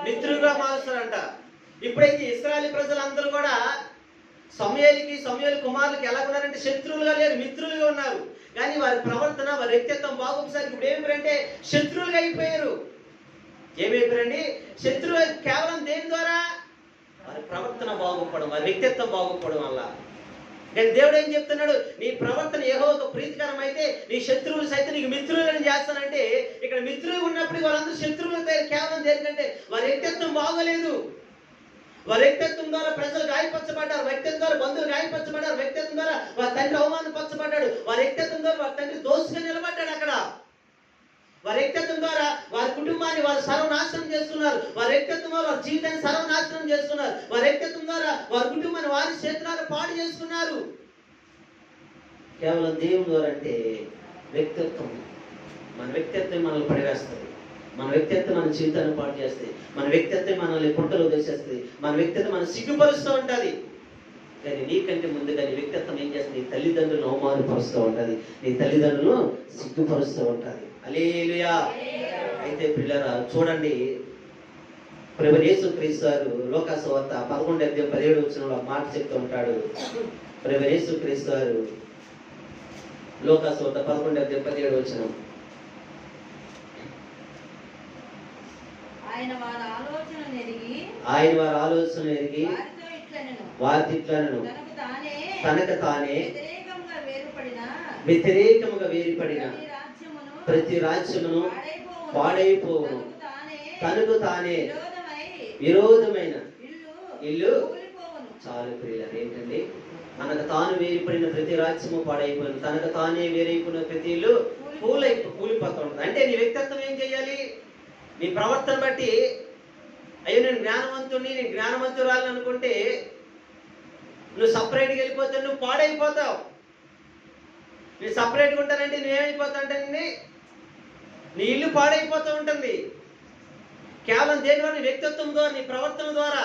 మిత్రులుగా మారుస్తారంట. ఇప్పుడైతే ఇశ్రాయేలు ప్రజలందరూ కూడా సమూయేలు కుమారులకి ఎలా ఉన్నారంటే శత్రువులుగా లేరు, మిత్రులుగా ఉన్నారు. కానీ వారి ప్రవర్తన, వారి వ్యక్తిత్వం బాగోసరికి ఇప్పుడు ఏమైపోయారంటే శత్రువులుగా అయిపోయారు. ఏమైపోయారండి? శత్రువు కేవలం దేని ద్వారా? వారి ప్రవర్తన బాగోకపోవడం, వారి వ్యక్తిత్వం బాగోకపోవడం వల్ల. కానీ దేవుడు ఏం చెప్తున్నాడు? నీ ప్రవర్తన యెహోవాకు ప్రీతికరం అయితే నీ శత్రువులు సైతం నీకు మిత్రులను చేస్తానంటే, ఇక్కడ మిత్రులు ఉన్నప్పుడు వాళ్ళందరూ శత్రువులు కేవలం దేనికంటే వారి వ్యక్తిత్వం బాగోలేదు. వారి వ్యక్తిత్వం ద్వారా ప్రజలు గాయపరచబడ్డారు, వ్యక్తిత్వం ద్వారా బంధువులు గాయపరచబడ్డారు, వ్యక్తిత్వం ద్వారా వారి తండ్రి అవమానపరచబడ్డాడు, వారి వ్యక్తిత్వం ద్వారా వారి తండ్రి దోషిగా నిలబడ్డాడు. అక్కడ వారి వ్యక్తిత్వం ద్వారా వారి కుటుంబాన్ని వారు సర్వనాశనం చేస్తున్నారు, వారి వ్యక్తిత్వం ద్వారా వారి జీవితాన్ని సర్వనాశనం చేస్తున్నారు, వారి వ్యక్తిత్వం ద్వారా వారి కుటుంబాన్ని వారి క్షేత్రాలు పాడు చేసుకున్నారు. కేవలం దేవుని ద్వారా అంటే వ్యక్తిత్వం, మన వ్యక్తిత్వం మనల్ని పడివేస్తుంది, మన వ్యక్తిత్వం మన జీవితాన్ని పాడు చేస్తుంది, మన వ్యక్తిత్వం మనల్ని పుట్టలో వేసేస్తుంది, మన వ్యక్తిత్వం మనం సిగ్గుపరుస్తూ ఉంటుంది. కానీ నీకంటే ముందుగా నీ వ్యక్తిత్వం ఏం చేస్తుంది? నీ తల్లిదండ్రులను అవమానపరుస్తూ ఉంటుంది, నీ తల్లిదండ్రులను సిగ్గుపరుస్తూ ఉంటుంది. హల్లెలూయా. అయితే పిల్లరా చూడండి, ప్రభువు యేసుక్రీస్తు వారు లోకాసు వార్త 11:17 మాట చెప్తూ ఉంటాడు. ప్రభువు యేసుక్రీస్తు వారు లోకాసు వార్త 11:17 ఆయన వారి ఆలోచన ఎరిగి వారితో ఇట్లనెను, తనకు తానే వ్యతిరేకముగా వేరుపడిన ప్రతి రాజ్యమును పాడైపోవును, తనకు తానే విరోధమైన ఇల్లు. చాలు ప్రియులారా, ఏంటండి? తనకు తాను వేరుపడిన ప్రతి రాజ్యము పాడైపోయింది, తనకు తానే వేరైపోయిన ప్రతి ఇల్లు కూలిపోతూ ఉంటుంది. అంటే నీ వ్యక్తిత్వం ఏం చేయాలి? నీ ప్రవర్తన బట్టి, అయ్యో నేను జ్ఞానవంతుడిని, నేను జ్ఞానవంతురాలని అనుకుంటే నువ్వు సపరేట్గా వెళ్ళిపోతే నువ్వు పాడైపోతావు. నేను సపరేట్గా ఉంటానంటే నువ్వేమైపోతావు? నీ ఇల్లు పాడైపోతూ ఉంటుంది. కేవలం దేనివల్ల? నీ వ్యక్తిత్వం ద్వారా, నీ ప్రవర్తన ద్వారా.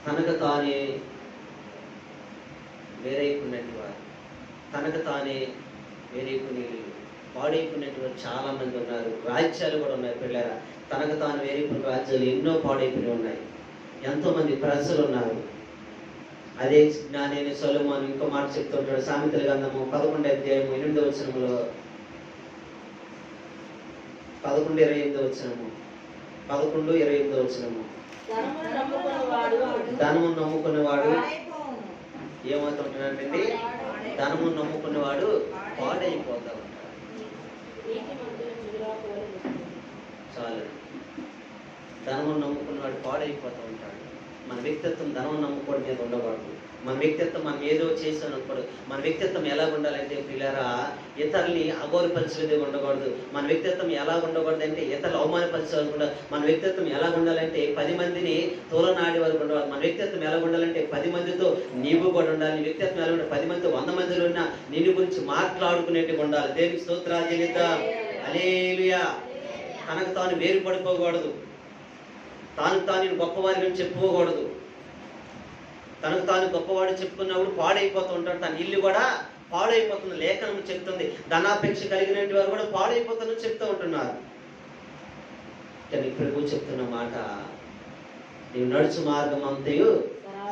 తనకు తానే వేరైపోయినట్టు వారు, తనకు తానే వేరైపోయిన పాడైపోయినటువంటి చాలా మంది ఉన్నారు. రాజ్యాలు కూడా ఉన్నాయి పిల్లరా. తనకు తాను వేరైపోయిన రాజ్యాలు ఎన్నో పాడైపోయి ఉన్నాయి. ఎంతో మంది ప్రజలు ఉన్నారు. అదే జ్ఞాని సొలొమోను ఇంకో మాట చెప్తుంటాడు. సామెతల గ్రంథము 11:8 11:28 ధనము నమ్ముకునేవాడు ఏమవుతుంటాడండి? ధనము నమ్ముకునేవాడు పాడైపోతా ఉంటాడు. చాలు, ధనము నమ్ముకున్నవాడు పాడైపోతూ ఉంటాడు. మన వ్యక్తిత్వం ధనం నమ్ముకోవడం మీద ఉండకూడదు. మన వ్యక్తిత్వం మనం ఏదో చేసాను అనుకోడు. మన వ్యక్తిత్వం ఎలా ఉండాలంటే పిల్లరా, ఇతరుల్ని అగౌరవపరిచేది ఉండకూడదు. మన వ్యక్తిత్వం ఎలా ఉండకూడదు అంటే ఇతరులు అవమానపరచాలనుకుంటా. మన వ్యక్తిత్వం ఎలా ఉండాలంటే 10 మందిని తోలనాడి వరకు ఉండవాలి. మన వ్యక్తిత్వం ఎలా ఉండాలంటే 10 మందితో నీవు కూడా ఉండాలి. నీ వ్యక్తిత్వం ఎలా ఉండాలి? 10 మందితో 100 మందిలో ఉన్నా నిన్ను గురించి మాట్లాడుకునేట్టుగా ఉండాలి. దేవునికి స్తోత్రాలు చెల్లిద్దాం. హల్లెలూయా. తనకు తాను వేరు పడిపోకూడదు, తాను నేను గొప్పవారి గురించి చెప్పుకోకూడదు. తనకు తాను గొప్పవాడు చెప్పుకున్నప్పుడు పాడైపోతూ ఉంటాడు. తన ఇల్లు కూడా పాడైపోతుంది. లేఖనం చెప్తుంది, ధనాపేక్ష కలిగిన వారు కూడా పాడైపోతుందని చెప్తూ ఉంటున్నారు. కానీ ప్రభు చెప్తున్న మాట, నీవు నడుచు మార్గం అంతయు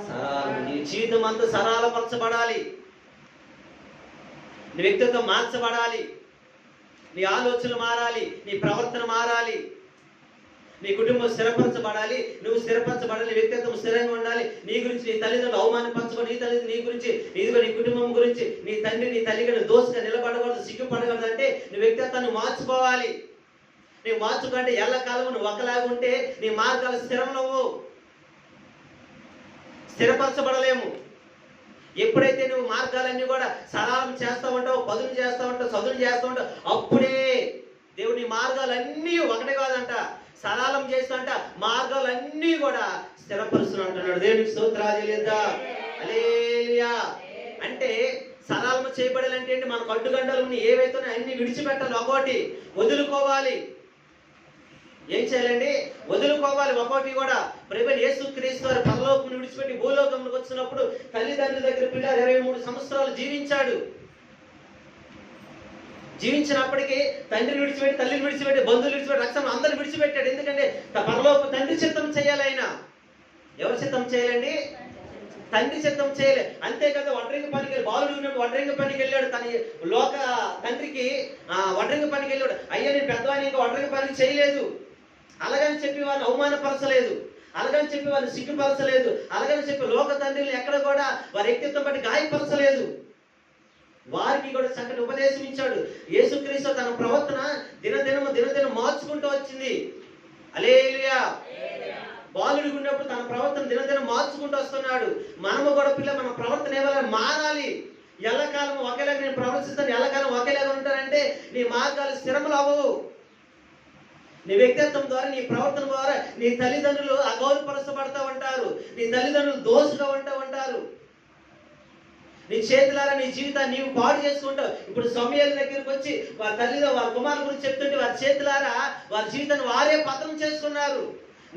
సరళం, నీ జీవితం అంతా సరళపరచబడాలి, నీ వ్యక్తిత్వం మార్చబడాలి, నీ ఆలోచనలు మారాలి, నీ ప్రవర్తన మారాలి, నీ కుటుంబం స్థిరపరచబడాలి, నువ్వు స్థిరపరచబడాలి, వ్యక్తిత్వం స్థిరంగా ఉండాలి. నీ గురించి నీ తల్లిదండ్రులు అవమానపరచబడి, నీ తల్లి నీ గురించి ఇదిగో నీ కుటుంబం గురించి నీ తండ్రి నీ తల్లిగా దోషంగా నిలబడకూడదు, సిగ్గుపడకూడదు. అంటే నీ వ్యక్తిత్వాన్ని మార్చుకోవాలి. నువ్వు మార్చుకుంటే ఎల్లకాలం నువ్వు ఒకలాగా ఉంటే నీ మార్గాలు స్థిరంలోవు, స్థిరపరచబడలేము. ఎప్పుడైతే నువ్వు మార్గాలన్నీ కూడా సరళం చేస్తూ ఉంటావు, పదులు చేస్తూ ఉంటావు, చదువులు చేస్తూ ఉంటావు, అప్పుడే దేవుడి మార్గాలన్నీ ఒకటే కాదంట, సరళం చేస్తుంట మార్గాలన్నీ కూడా స్థిరపరుస్తున్నా అంటున్నాడు. దేవునికి స్తోత్రాలు లేదా? హల్లెలూయా. అంటే సరళం చేయబడాలంటే ఏంటి? మనకు అడ్డుగండలు ఏవైతే అన్ని విడిచిపెట్టాలి, ఒకటి వదులుకోవాలి. ఏం చేయాలండి? వదులుకోవాలి. ఒకటి కూడా ప్రభువైన యేసుక్రీస్తు వారు పరలోకమును విడిచిపెట్టి భూలోకములకు వచ్చినప్పుడు తల్లిదండ్రుల దగ్గర పిల్ల 23 సంవత్సరాలు జీవించాడు. జీవించినప్పటికీ తండ్రిని విడిచిపెట్టి, తల్లిని విడిచిపెట్టి, బంధువులు విడిచిపెట్టి, రక్తం అందరిని విడిచిపెట్టాడు. ఎందుకంటే పరలోక తండ్రి చిత్తం చేయాలి ఆయన. ఎవరి చిత్తం చేయాలండి? తండ్రి చిత్తం చేయలే. అంతే కదా, ఒంటరింగ పనికి వెళ్ళి బాలుడు ఉన్నప్పుడు ఒంటరింగ పనికి వెళ్ళాడు. తన లోక తండ్రికి ఒంటరింగ పనికి వెళ్ళాడు. అయ్యా నేను పెద్దవాడిని, ఇంకా ఒంటరింగ పనికి చేయలేదు. అలాగని చెప్పి వారిని అవమానపరచలేదు, అలాగని చెప్పి వారిని సిగ్గుపరచలేదు, అలాగని చెప్పి లోక తండ్రిని ఎక్కడ కూడా వారి వ్యక్తిత్వం బట్టి గాయపరచలేదు. వారికి కూడా చక్కటి ఉపదేశం ఇచ్చాడు. యేసుక్రీస్తు తన ప్రవర్తన దినదినం మార్చుకుంటూ వచ్చింది. హల్లెలూయా. బాలుడిగా ఉన్నప్పుడు తన ప్రవర్తన దినదినం మార్చుకుంటూ వస్తున్నాడు. మనము కూడా మన ప్రవర్తన ఏమైనా మారాలి. ఎల్లకాలం ఒకేలాగా నేను ప్రవర్తిస్తాను, ఎల్లకాలం ఒకేలాగా ఉంటానంటే నీ మార్గాలు స్థిరములు అవ్వవు. నీ వ్యక్తిత్వం ద్వారా, నీ ప్రవర్తన ద్వారా నీ తల్లిదండ్రులు అగౌరవపరచబడతా ఉంటారు, నీ తల్లిదండ్రులు దోషుగా ఉంటారు. నీ చేతులారా నీ జీవితాన్ని నీవు పాడు చేసుకుంటావు. ఇప్పుడు సమూయేలు దగ్గరికి వచ్చి వారి కుమారుల గురించి చెప్తుంటే వారి చేతులారా వారి జీవితాన్ని వారే పతనం చేసుకున్నారు.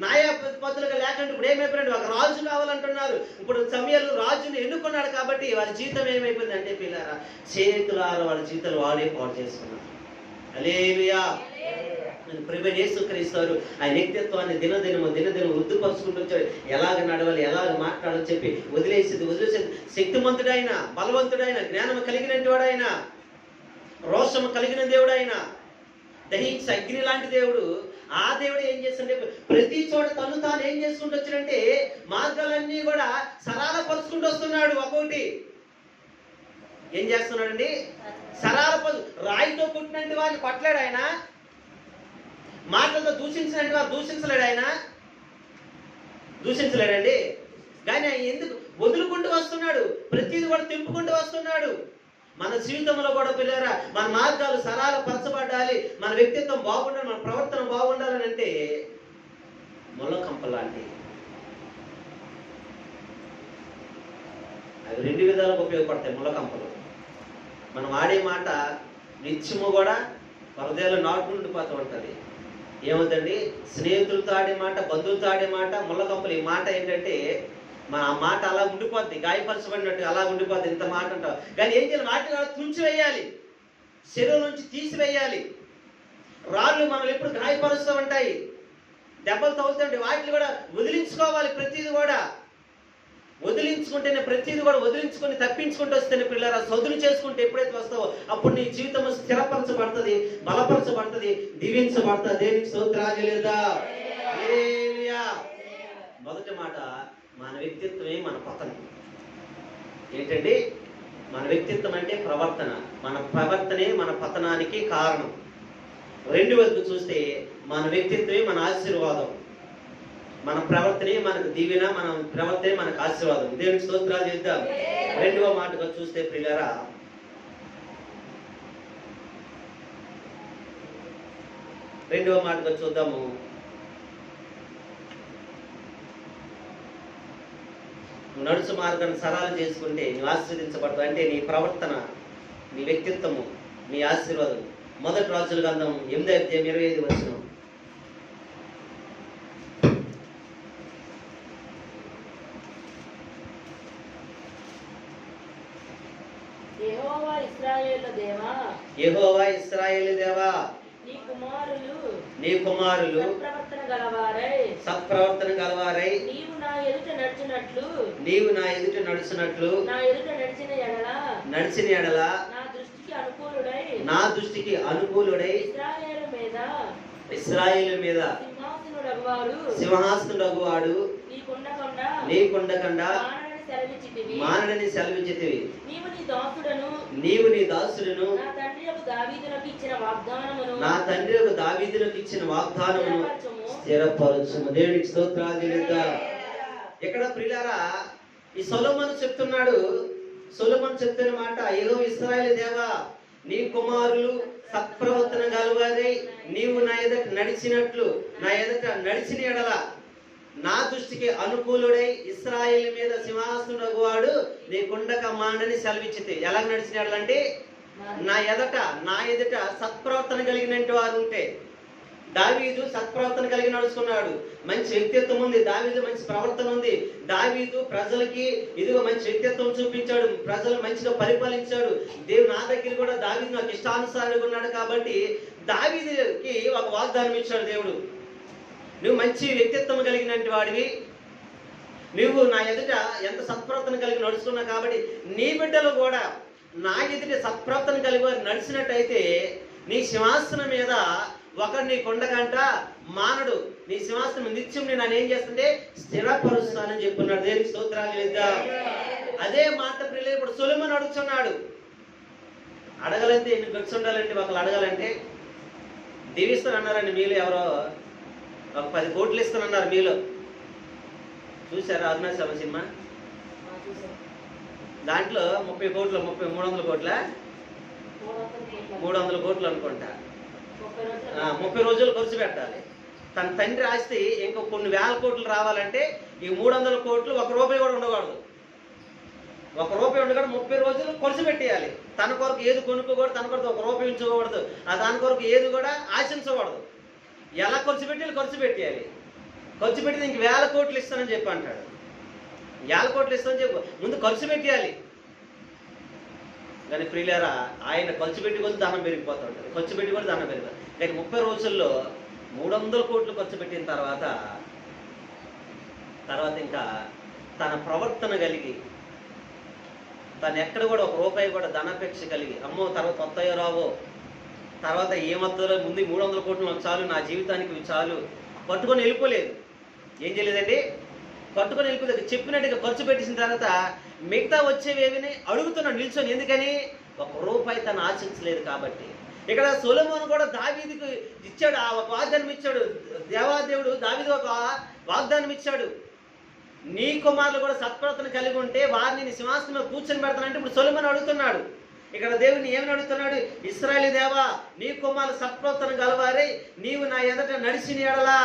న్యాయపతులుగా లేకుండా ఇప్పుడు ఏమైపోయింది, ఒక రాజు కావాలంటున్నారు. ఇప్పుడు సమూయేలు రాజుని ఎన్నుకున్నాడు కాబట్టి వారి జీవితం ఏమైపోయింది అంటే పిల్లారా, చేతులారా వాళ్ళ జీవితాలు వారే పాడు చేసుకున్నారు. హల్లెలూయా. ప్రభువైన యేసుక్రీస్తు ఆయన వ్యక్తిత్వాన్ని దినదినం వృద్ధిపరుచుకుంటూ వచ్చాడు. ఎలాగ నడవాలి, ఎలాగ మాట్లాడాలని చెప్పి వదిలేసేది. శక్తిమంతుడైన, బలవంతుడైన, జ్ఞానం కలిగినటువంటి వాడైన, రోషము కలిగిన దేవుడు ఆయన, దహించే అగ్ని లాంటి దేవుడు. ఆ దేవుడు ఏం చేస్తుంటే ప్రతి చోట తాను ఏం చేసుకుంటూ వచ్చాడంటే మార్గాలన్నీ కూడా సరళపరుచుకుంటూ వస్తున్నాడు. ఒక్కొక్కటి ఏం చేస్తున్నాడండి? రాయితో పుట్టినట్టు వారిని పట్టలేడు ఆయన, మాటలతో దూషించినట్టు వారు దూషించలేడండి. కానీ ఆయన ఎందుకు వదులుకుంటూ వస్తున్నాడు, ప్రతిదీ కూడా తింపుకుంటూ వస్తున్నాడు. మన జీవితంలో కూడా పిల్లరా మన మార్గాలు సరళపరచబడాలి, మన వ్యక్తిత్వం బాగుండాలి, మన ప్రవర్తన బాగుండాలని అంటే మొలకంపలాంటి అవి రెండు విధాలుగా ఉపయోగపడతాయి. ముళ్ళకంపలు మనం ఆడే మాట నిత్యము కూడా హృదయాలు నాటుకుండిపోతూ ఉంటుంది. ఏమవుతుంది? స్నేహితులతో ఆడే మాట, బంధువులతో ఆడే మాట, ముళ్ళకంపలు. ఈ మాట ఏంటంటే మన ఆ మాట అలా ఉండిపోద్ది, గాయపరచబడినట్టు అలా ఉండిపోద్ది. ఇంత మాట అంటావు కానీ ఏం చేయాలి? వాటిని తుంచివేయాలి, శరీరం నుంచి తీసివేయాలి. రాళ్ళు మనం ఎప్పుడు గాయపరుస్తూ ఉంటాయి, దెబ్బలు తగులుతుంటాయి. వాటిని కూడా వదిలించుకోవాలి. ప్రతిదీ కూడా వదిలించుకుంటేనే, ప్రతిదీ కూడా వదిలించుకొని తప్పించుకుంటూ వస్తేనే పిల్లరా, సదులు చేసుకుంటే ఎప్పుడైతే వస్తావో అప్పుడు నీ జీవితం స్థిరపరచబడుతుంది, బలపరచబడుతుంది, దీవించబడుతుంది. దేవునికి స్తోత్రాలు లేదా? హల్లెలూయా. మొదటి మాట, మన వ్యక్తిత్వమే మన పతనం. ఏంటండి? మన వ్యక్తిత్వం అంటే ప్రవర్తన, మన ప్రవర్తనే మన పతనానికి కారణం. రెండవది చూస్తే మన వ్యక్తిత్వమే మన ఆశీర్వాదం, మన ప్రవర్తనే మనకు దీవెన, మన ప్రవర్తనే మనకు ఆశీర్వాదం. దేవునికి స్తోత్రాలు చేద్దాం. రెండవ మాటగా చూస్తే ప్రియులారా, రెండవ మాటగా చూద్దాము. నువ్వు నడుచు మార్గాన్ని సరళం చేసుకుంటే నువ్వు ఆశీర్వదించబడతావు. అంటే నీ ప్రవర్తన, నీ వ్యక్తిత్వము, నీ ఆశీర్వాదం. మొదటి రాజుల గ్రంథం 8:25 యెహోవా ఇశ్రాయేలు దేవా, నీ కుమారులు సత్ప్రవర్తన గలవారై నీవు నా ఎదుట నడుచున్నట్లు నడిచిన ఎడల నా దృష్టికి అనుకూలుడై ఇశ్రాయేలు మీద సింహాసనుడగువాడు నీకుండకుండా మానడని సెలవిచ్చితివి. నీవు నీ దాసుడును నా తండ్రి యొక్క దావీదునకు ఇచ్చిన వాగ్దానమును స్థిరపరచుము. దేవునికి స్తోత్రాలు చెల్లిద్దాం. ఇక్కడ ప్రియులారా, ఈ సొలొమోను చెప్తున్నాడు. సొలొమోను చెప్తున్న మాట, యెహోవా ఇశ్రాయేలు దేవా, నీ కుమారులు సత్ప్రవర్తన గలవారై నీవు నా ఎదుట నడిచినట్లు, నా ఎదుట నడిచిన ఎడల నా దృష్టికి అనుకూలుడై ఇశ్రాయేలు మీద సింహాసనుడగువాడు నీకుండక మాండని సెలవిచ్చితే. ఎలా నడిచిన ఎడలంటే నా ఎదుట సత్ప్రవర్తన కలిగినట్టు వారు ఉంటే. దావీదు సత్ప్రవర్తన కలిగి నడుచుకున్నాడు, మంచి వ్యక్తిత్వం ఉంది, దావీదు మంచి ప్రవర్తన ఉంది. దావీదు ప్రజలకి ఇదిగో మంచి వ్యక్తిత్వం చూపించాడు, ప్రజలు మంచిగా పరిపాలించాడు. దేవుడు నా దగ్గర కూడా దావీదు నాకు ఇష్టానుసారంగా ఉన్నాడు కాబట్టి దావీదుకి ఒక వాగ్దానం ఇచ్చాడు దేవుడు. నువ్వు మంచి వ్యక్తిత్వం కలిగినటువంటి వాడివి, నువ్వు నా ఎదుట ఎంత సత్ప్రవర్తన కలిగి నడుచుకున్నావు కాబట్టి నీ బిడ్డలు కూడా నా ఎదుట సత్ప్రవర్తన కలిగి నడిచినట్టయితే నీ సింహాసనం మీద ఒకడు నీ కొండగంట మానడు, నీ సింహాసనం నిత్యం నేను ఏం చేస్తుంటే స్థిరపరుస్తానని చెప్పున్నాడు. దేవునికి స్తోత్రాలు లేదా? అదే మాట ప్రియులు ఇప్పుడు సొలొమోను అడుగుతున్నాడు. అడగాలంటే ఎన్ని గట్స్ ఉండాలంటే, ఒకళ్ళు అడగాలంటే దీవిస్తానన్నారండి మీలో ఎవరో ఒక 10 కోట్లు ఇస్తానన్నారు మీలో. చూసారా అరుణాచల సినిమా? దాంట్లో 30 కోట్లు 300 కోట్ల 300 కోట్లు అనుకుంటా 30 రోజులు ఖర్చు పెట్టాలి. తన తండ్రి ఆస్తి ఇంకో కొన్ని వేల కోట్లు రావాలంటే ఈ 300 కోట్లు 1 రూపాయి కూడా ఉండకూడదు. 1 రూపాయి ఉండకూడదు, 30 రోజులు ఖర్చు పెట్టేయాలి. తన కొరకు ఏది కొనుక్కోకూడదు, తన కొరకు 1 రూపాయి ఉంచుకోకూడదు, దాని కొరకు ఏది కూడా ఆశించకూడదు. ఎలా ఖర్చు పెట్టాలి? ఖర్చు పెట్టేయాలి. ఖర్చు పెట్టింది ఇంక 1000 కోట్లు ఇస్తానని చెప్పి అంటాడు. 1000 కోట్లు ఇస్తానని చెప్పు, ముందు ఖర్చు పెట్టేయాలి. కానీ ప్రియులారా, ఆయన ఖర్చు పెట్టి కొద్ది ధనం పెరిగిపోతూ ఉంటుంది, ఖర్చు పెట్టి కూడా ధనం పెరిగిపోతుంది. కానీ 30 రోజుల్లో 300 కోట్లు ఖర్చు పెట్టిన తర్వాత ఇంకా తన ప్రవర్తన కలిగి, తను ఎక్కడ కూడా 1 రూపాయి కూడా ధనాపేక్ష కలిగి, అమ్మో తర్వాత వస్తాయో రావో, తర్వాత ఏమవుతుందో, ముందు 300 కోట్లు నాకు చాలు, నా జీవితానికి ఇవి చాలు, పట్టుకొని వెళ్ళిపోలేదు. ఏం చేయలేదండి? పట్టుకొని వెళ్ళిపోలేదు. చెప్పినట్టుగా ఖర్చు పెట్టేసిన తర్వాత మిగతా వచ్చేవేవిని అడుగుతున్నాడు నిల్చొని. ఎందుకని? 1 రూపాయి తను ఆశించలేదు కాబట్టి. ఇక్కడ సొలొమోను కూడా దావీదుకు ఇచ్చాడు, ఆ ఒక వాగ్దానం ఇచ్చాడు. దేవాదేవుడు దావీదు ఒక వాగ్దానం ఇచ్చాడు, నీ కుమారులు కూడా సత్ప్రవర్తన కలిగి ఉంటే వారిని నీ సింహాసనం మీద కూర్చొని పెడతానంటే ఇప్పుడు సొలొమోను అడుగుతున్నాడు. ఇక్కడ దేవుని ఏమని అడుగుతున్నాడు? ఇశ్రాయేలు దేవా, నీ కుమారులు సత్ప్రవర్తన గలవారై నీవు నా ఎదుట నడిచిన ఎడలా,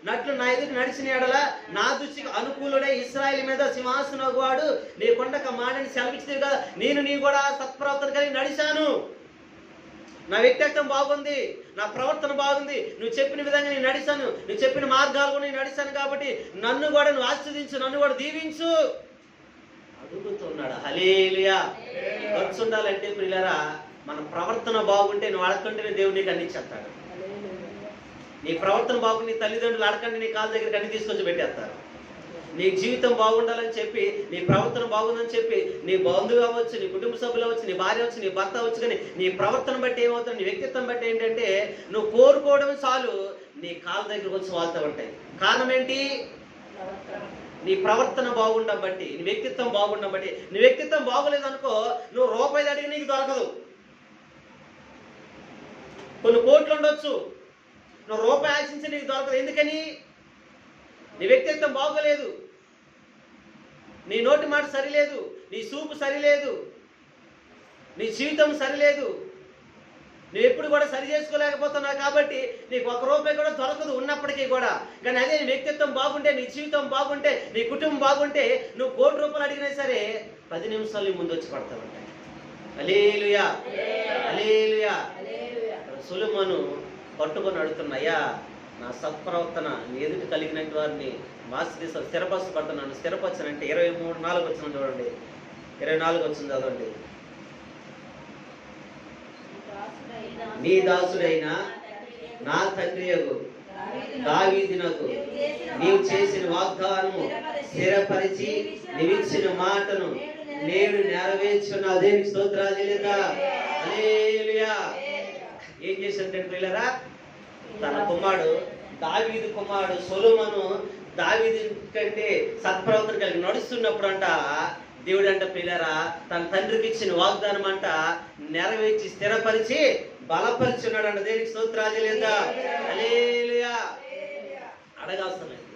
నా ఎదుట నడిచిన ఎడలా నా దృష్టికి అనుకూలుడే ఇశ్రాయేలు మీద సింహాసనం వాడు నీ కొండక మాడని సెలవిచ్చితే కదా, నీ కూడా సత్ప్రవర్తన కలిగి నడిచాను, నా వ్యక్తిత్వం బాగుంది, నా ప్రవర్తన బాగుంది, నువ్వు చెప్పిన విధంగా నేను నడిచాను, నువ్వు చెప్పిన మార్గాలు కూడా నేను నడిచాను కాబట్టి నన్ను కూడా నువ్వు ఆశీర్వదించు, నన్ను కూడా దీవించు అడుగుతున్నాడు. హల్లెలూయా. ఖర్చు ఉండాలంటే ప్రియులారా, మన ప్రవర్తన బాగుంటే నువ్వు అడగకుంటే దేవుడు నీకు అన్ని ఇచ్చేస్తాడు. నీ ప్రవర్తన బాగుండి నీ తల్లిదండ్రులు అడగండి నీ కాళ్ళ దగ్గరికి అన్ని తీసుకొచ్చి పెట్టేస్తారు. నీ జీవితం బాగుండాలని చెప్పి, నీ ప్రవర్తన బాగుందని చెప్పి, నీ బంధువు అవ్వచ్చు, నీ కుటుంబ సభ్యులు అవ్వచ్చు, నీ భార్య అవ్వచ్చు, నీ భర్త అవ్వచ్చు, కానీ నీ ప్రవర్తన బట్టి ఏమవుతుంది, నీ వ్యక్తిత్వం బట్టి ఏంటంటే నువ్వు కోరుకోవడం చాలు నీ కాళ్ళ దగ్గరకు వచ్చి వాళ్తూ ఉంటాయి. కారణం ఏంటి? నీ ప్రవర్తన బాగుండడం బట్టి, నీ వ్యక్తిత్వం బాగుండడం బట్టి. నీ వ్యక్తిత్వం బాగోలేదనుకో, నువ్వు రూపాయి అడిగి నీకు దొరకదు. కొన్ని కోట్లు ఉండొచ్చు, నువ్వు రూపాయి ఆశించి నీకు దొరకదు. ఎందుకని? నీ వ్యక్తిత్వం బాగోలేదు, నీ నోటి మాట సరిలేదు, నీ చూపు సరిలేదు, నీ జీవితం సరిలేదు, నువ్వు ఎప్పుడు కూడా సరి చేసుకోలేకపోతున్నావు కాబట్టి నీకు 1 రూపాయి కూడా దొరకదు ఉన్నప్పటికీ కూడా. కానీ అదే నీ వ్యక్తిత్వం బాగుంటే, నీ జీవితం బాగుంటే, నీ కుటుంబం బాగుంటే నువ్వు 1 కోటి రూపాయలు అడిగినా సరే 10 నిమిషాలు ముందు వచ్చి పడతా ఉంటాయి. హల్లెలూయా, హల్లెలూయా. సొలొమోను పట్టుకొని అడుగుతున్నాయా, నా సత్ప్రవర్తన ఎదుటి కలిగినట్టు వారిని ఆశీర్వదిస్తా, స్థిరపరచబడుతున్నాను. స్థిరపరచనంటే 23:4 వచ్చిన చూడండి, 24 వచ్చింది చదవండి. నీ దాసుడైన నా తండ్రియగు దావీదునకు నీవు చేసిన వాగ్దానము స్థిరపరిచి నీవిచ్చిన మాటను నేడు నెరవేర్చున్నావు. దేవునికి స్తోత్రాలు చెల్లిద్దాం. హల్లెలూయా. ఏం చేశాడంటే ప్రియులారా, తన కుమారుడు దావీదు కుమారుడు సొలొమోను దావీదు కంటే సత్ప్రవర్తన కలిగి నడుస్తున్నప్పుడు అంట దేవుడు అంట ప్రియులారా తన తండ్రికి ఇచ్చిన వాగ్దానం అంట నెరవేర్చి స్థిరపరిచి బలపరిచి ఉన్నాడంట. దేవునికి స్తోత్రాలు చెల్లిద్దాం. హల్లెలూయా. అడగాల్సిన లేదు,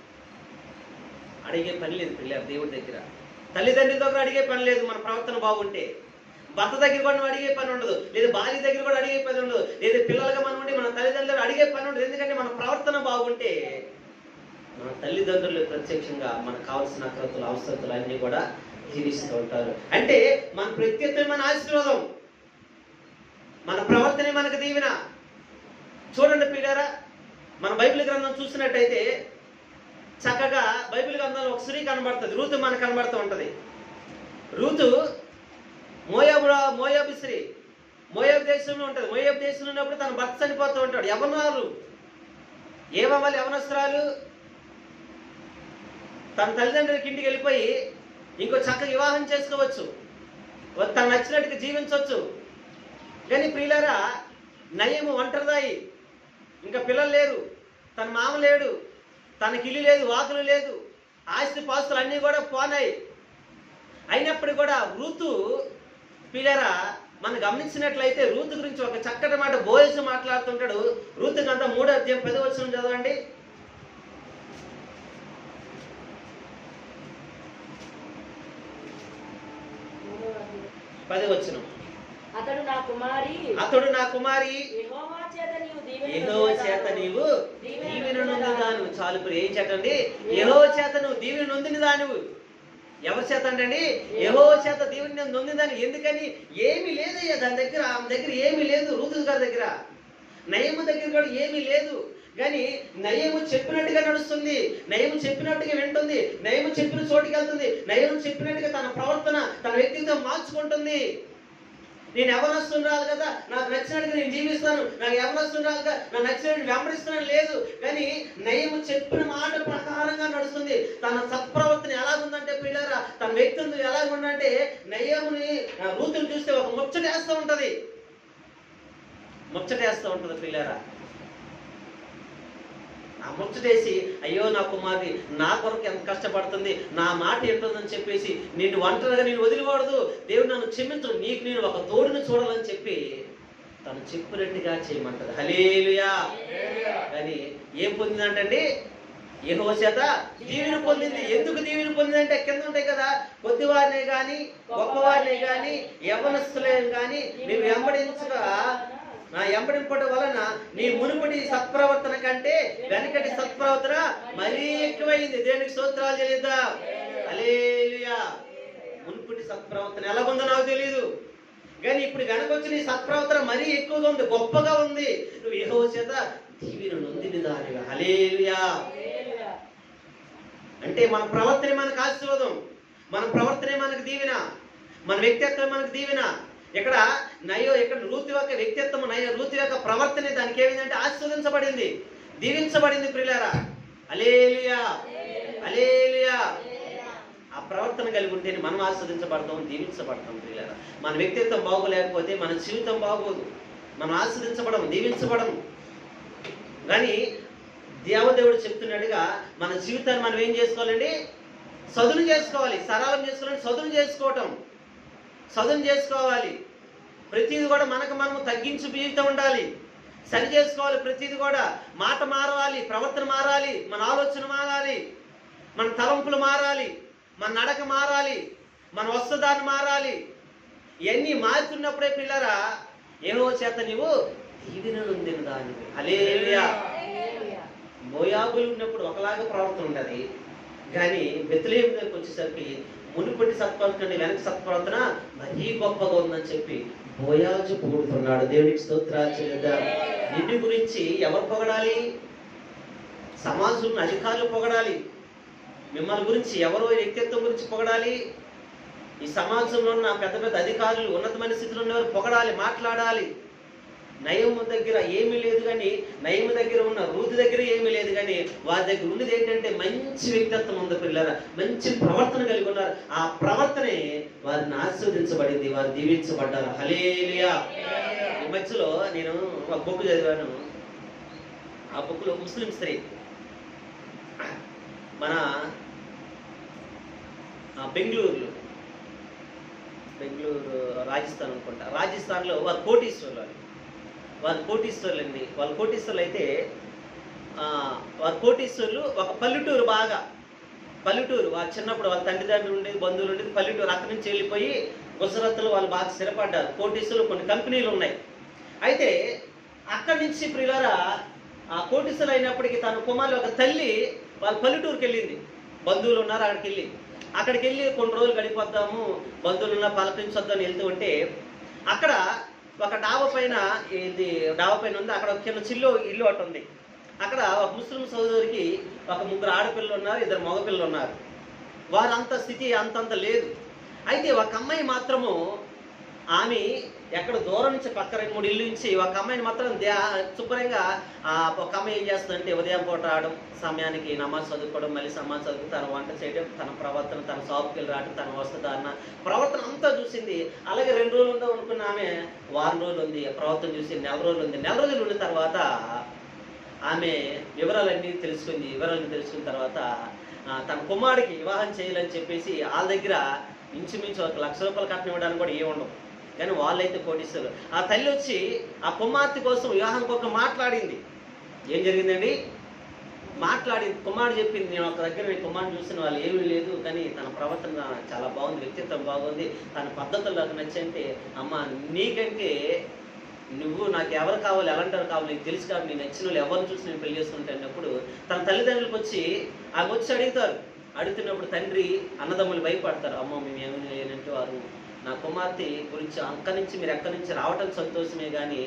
అడిగే పని లేదు పిల్లలు దేవుడి దగ్గర. తల్లిదండ్రుల దగ్గర అడిగే పని లేదు. మన ప్రవర్తన బాగుంటే భర్త దగ్గర కూడా అడిగే పని ఉండదు, లేదా భార్య దగ్గర కూడా అడిగే పని ఉండదు, లేదా పిల్లలుగా మనం ఉండి మన తల్లిదండ్రులు అడిగే పని ఉండదు. ఎందుకంటే మన ప్రవర్తన బాగుంటే మన తల్లిదండ్రులు ప్రత్యక్షంగా మనకు కావాల్సిన అక్రతులు అవసరతలు అన్నీ కూడా తీరుస్తూ ఉంటారు. అంటే మన ప్రత్యేకమైన మన ఆశీర్వాదం, మన ప్రవర్తనే మనకు దీవెన. చూడండి పిల్లారా, మన బైబిల్ గ్రంథం చూసినట్టయితే చక్కగా బైబిల్ గ్రంథంలో ఒక స్త్రీ కనబడుతుంది, రూతు మనకు కనబడుతూ ఉంటుంది. రూతు మోయాబు స్త్రీ, మోయాబు దేశంలో ఉంటుంది. మోయాబు దేశంలో ఉన్నప్పుడు తన భర్త చనిపోతూ ఉంటాడు. యవనాలు ఏమవ్వాలి? యవనస్త్రాలు తన తల్లిదండ్రులకి ఇంటికి వెళ్ళిపోయి ఇంకో చక్కగా వివాహం చేసుకోవచ్చు, తన నచ్చినట్టుగా జీవించవచ్చు. కానీ ప్రియులారా, నయము ఒంటరిదాయి, ఇంకా పిల్లలు లేరు, తన మామ లేడు, తనకి ఇల్లు లేదు, వాకులు లేదు, ఆస్తి పాస్తులు అన్నీ కూడా పోనాయి. అయినప్పుడు కూడా రూతు, ప్రియులారా, మనం గమనించినట్లయితే రూతు గురించి ఒక చక్కటి మాట బోయసు మాట్లాడుతుంటాడు. రూతు గ్రంథ 3వ అధ్యాయం 10వ వచనం చదవండి. అతడు నా కుమారి, యెహోవా చేత నీవు దీవెన నొందినదాను. చాలు ఇప్పుడు ఏం చేతండి? యెహోవా చేత నువ్వు దీవెన నొందినదానివు. ఎవరి చేత అంటండి? యెహోవా చేత దీవెన నొందినదాని. ఎందుకని? ఏమీ లేదయ్యా దాని దగ్గర, ఆమె దగ్గర ఏమీ లేదు. రూతు గారి దగ్గర, నయము దగ్గర కూడా ఏమీ లేదు. కానీ నయము చెప్పినట్టుగా నడుస్తుంది, నయము చెప్పినట్టుగా వింటుంది, నయము చెప్పిన చోటుకి వెళ్తుంది, నయము చెప్పినట్టుగా తన ప్రవర్తన, తన వ్యక్తిత్వం మార్చుకుంటుంది. నేను యవనస్తురాలు కదా, నాకు నచ్చినట్టుగా నేను జీవిస్తాను, నాకు యవనస్తురాలు కదా, నాకు నచ్చినట్టు వెంబడిస్తున్నాను లేదు. కానీ నయము చెప్పిన మాట ప్రకారంగా నడుస్తుంది. తన సత్ప్రవర్తన ఎలాగుందంటే పిల్లరా, తన వ్యక్తిత్వం ఎలాగుందంటే నయముని, రూతుని చూస్తే ఒక ముచ్చటేస్తూ ఉంటది, ముచ్చటేస్తూ ఉంటుంది పిల్లరా. ఆ ముచ్చటేసి, అయ్యో నా కుమార్తె నా కొరకు ఎంత కష్టపడుతుంది, నా మాట ఏంటుందని చెప్పేసి నిన్ను ఒంటరిగా నేను వదిలికూడదు, దేవుడు నన్ను క్షమించు, నీకు నేను ఒక తోడుని చూడాలని చెప్పి తను చెప్పినట్టుగా చేయమంటది. హల్లెలూయా. కానీ ఏం పొందిందంటండి? యెహోవా చేత దీవెన పొందింది. ఎందుకు దీవెన పొందిందంటే కింద ఉంటాయి కదా, కొద్దివారినే గాని గొప్పవారినే గాని యవనస్తులే గాని నీవు వెంబడించగా, నా ఎంబడింపడం వలన నీ మునుపటి సత్ప్రవర్తన కంటే వెనకటి సత్ప్రవర్తన మరీ ఎక్కువైంది. దేనికి స్తోత్రాలు చెల్లిద్దాం. హల్లెలూయా. మునుపటి సత్ప్రవర్తన ఎలాగుందో నాకు తెలియదు, కానీ ఇప్పుడు వెనకొచ్చిన ఈ సత్ప్రవర్తన మరీ ఎక్కువగా ఉంది, గొప్పగా ఉంది. నువ్వు యెహోవా చేత దీవెన నొందినదానివి. హల్లెలూయా. అంటే మన ప్రవర్తనే మనకు ఆశీర్వాదం, మన ప్రవర్తనే మనకు దీవెన, మన వ్యక్తిత్వం మనకు దీవెన. ఇక్కడ రూతు యొక్క వ్యక్తిత్వం, రూతు యొక్క ప్రవర్తన దానికి ఏమైందంటే ఆశీర్వదించబడింది, దీవించబడింది ప్రియులారా. హల్లెలూయా, హల్లెలూయా. ఆ ప్రవర్తన కలిగి ఉంటేనే మనం ఆస్వాదించబడతాం, దీవించబడతాం ప్రియులారా. మన వ్యక్తిత్వం బాగోలేకపోతే మన జీవితం బాగోదు, మనం ఆస్వాదించబడము, దీవించబడము. కానీ దేవదేవుడు చెప్తున్నట్టుగా మన జీవితాన్ని మనం ఏం చేసుకోవాలండి? సదును చేసుకోవాలి, సరళం చేసుకోవాలంటే సదును చేసుకోవటం, సదును చేసుకోవాలి. ప్రతిది కూడా మనకు మనము తగ్గించు జీవితం ఉండాలి, సరి చేసుకోవాలి. ప్రతిది కూడా మాట మారాలి, ప్రవర్తన మారాలి, మన ఆలోచన మారాలి, మన తలంపులు మారాలి, మన నడక మారాలి, మన వస్త్రధారణ మారాలి. ఇవన్నీ మారుతున్నప్పుడే పిల్లరా యెహోవా చేత నీవు దీవెన నొందిన దానివి. హల్లెలూయా. మోయాబులు ఉన్నప్పుడు ఒకలాగా ప్రవర్తన ఉండదు, కానీ బెత్లెహేము దగ్గరికి వచ్చేసరికి మునుపటి సత్ప్రవర్తన వెనక సత్ప్రవర్తన మరీ గొప్పగా ఉందని చెప్పి బోయాజు పొగుడుతున్నాడు. దేవునికి స్తోత్రాలు చెల్లిద్దాం. నిన్ను గురించి ఎవరు పొగడాలి? సమాజంలో అధికారులు పొగడాలి. మిమ్మల్ని గురించి ఎవరో వ్యక్తిత్వం గురించి పొగడాలి. ఈ సమాజంలో ఉన్న పెద్ద పెద్ద అధికారులు, ఉన్నతమైన స్థితిలో ఉన్నవారు పొగడాలి, మాట్లాడాలి. నయము దగ్గర ఏమీ లేదు, కానీ నయము దగ్గర ఉన్న రూతు దగ్గర ఏమీ లేదు, కానీ వారి దగ్గర ఉన్నది ఏంటంటే మంచి వ్యక్తిత్వం ఉంది పిల్లరా, మంచి ప్రవర్తన కలిగి ఉన్నారు. ఆ ప్రవర్తనే వారిని ఆస్వాదించబడింది, వారు దీవించబడ్డారు. హల్లెలూయా. ఈ మధ్యలో నేను ఒక బుక్ చదివాను. ఆ బుక్లో ముస్లిం స్త్రీ మన బెంగళూరు రాజస్థాన్ అనుకుంటా, రాజస్థాన్లో వారు కోటీశ్వర్లు అండి. వారు కోటీశ్వర్లు అండి. వాళ్ళ కోటీశ్వర్లు అయితే వారు కోటీశ్వర్లు ఒక పల్లెటూరు, బాగా పల్లెటూరు. వారు చిన్నప్పుడు వాళ్ళ తండ్రిదండ్రులు ఉండేది, బంధువులు ఉండేది పల్లెటూరు. అక్కడి నుంచి వెళ్ళిపోయి గుజరాత్లో వాళ్ళు బాగా స్థిరపడ్డారు. కోటీశ్వర్లు కొన్ని కంపెనీలు ఉన్నాయి. అయితే అక్కడి నుంచి ప్రియులారా ఆ కోటీశ్వర్లు అయినప్పటికీ తన కుమారులు ఒక తల్లి వాళ్ళ పల్లెటూరుకి వెళ్ళింది. బంధువులు ఉన్నారు, అక్కడికి వెళ్ళి కొన్ని రోజులు గడిపోద్దాము, బంధువులు ఉన్న పలకరించొద్దని వెళ్తూ ఉంటే అక్కడ ఒక డాబా పైన ఉంది. అక్కడ ఒక చిన్న ఇల్లు ఒకటి ఉంది. అక్కడ ఒక ముస్లిం సోదరికి ఒక 3 ఆడపిల్లలు ఉన్నారు, 2 మగపిల్లలు ఉన్నారు. వారంత స్థితి అంతంత లేదు. అయితే ఒక అమ్మాయి మాత్రము ఆమె ఎక్కడ దూరం నుంచి పక్క 2-3 ఇల్లు నుంచి ఒక అమ్మాయిని మాత్రం శుభ్రంగా ఒక అమ్మాయి ఏం చేస్తుందంటే ఉదయం పూట రావడం, సమయానికి నమాజ్ చదువుకోవడం, మళ్ళీ సమాజ్ చదువు, తన వంట చేయడం, తన ప్రవర్తన, తన షాప్కి వెళ్ళి రావడం, తన వస్త్రధారణ ప్రవర్తన అంతా చూసింది. అలాగే 2 రోజులు ఉందో అనుకున్న ఆమె వారం రోజులు ఉంది, ప్రవర్తన చూసి 4 రోజులు ఉంది. 4 రోజులు ఉన్న తర్వాత ఆమె వివరాలన్నీ తెలుసుకున్న తర్వాత తన కుమారుడికి వివాహం చేయాలని చెప్పేసి వాళ్ళ దగ్గర ఇంచుమించు 1 లక్ష రూపాయలు కట్నం ఇవ్వడానికి కూడా ఏమి ఉండవు, కానీ వాళ్ళైతే కోటిస్తారు. ఆ తల్లి వచ్చి ఆ కుమార్తె కోసం వివాహం కోసం మాట్లాడింది. ఏం జరిగిందండి? మాట్లాడింది. కుమారుడు చెప్పింది, నేను ఒక దగ్గర నీ కుమారుడు చూసిన వాళ్ళు ఏమీ లేదు, కానీ తన ప్రవర్తన చాలా బాగుంది, వ్యక్తిత్వం బాగుంది, తన పద్ధతులు నాకు నచ్చంటే, అమ్మ నీకంటే నువ్వు నాకు ఎవరు కావాలి, ఎలాంటి కావాలి నీకు తెలుసు కాబట్టి నేను నచ్చిన వాళ్ళు ఎవరిని చూసి నేను పెళ్లి చేసుకుంటానప్పుడు తన తల్లిదండ్రులకు వచ్చి ఆమె వచ్చి అడుగుతున్నప్పుడు తండ్రి అన్నదమ్ములు భయపడతారు. అమ్మో మేము ఏమీ లేనంటే వారు నా కుమార్తె గురించి అక్కడి నుంచి మీరు ఎక్కడి నుంచి రావటం సంతోషమే, కానీ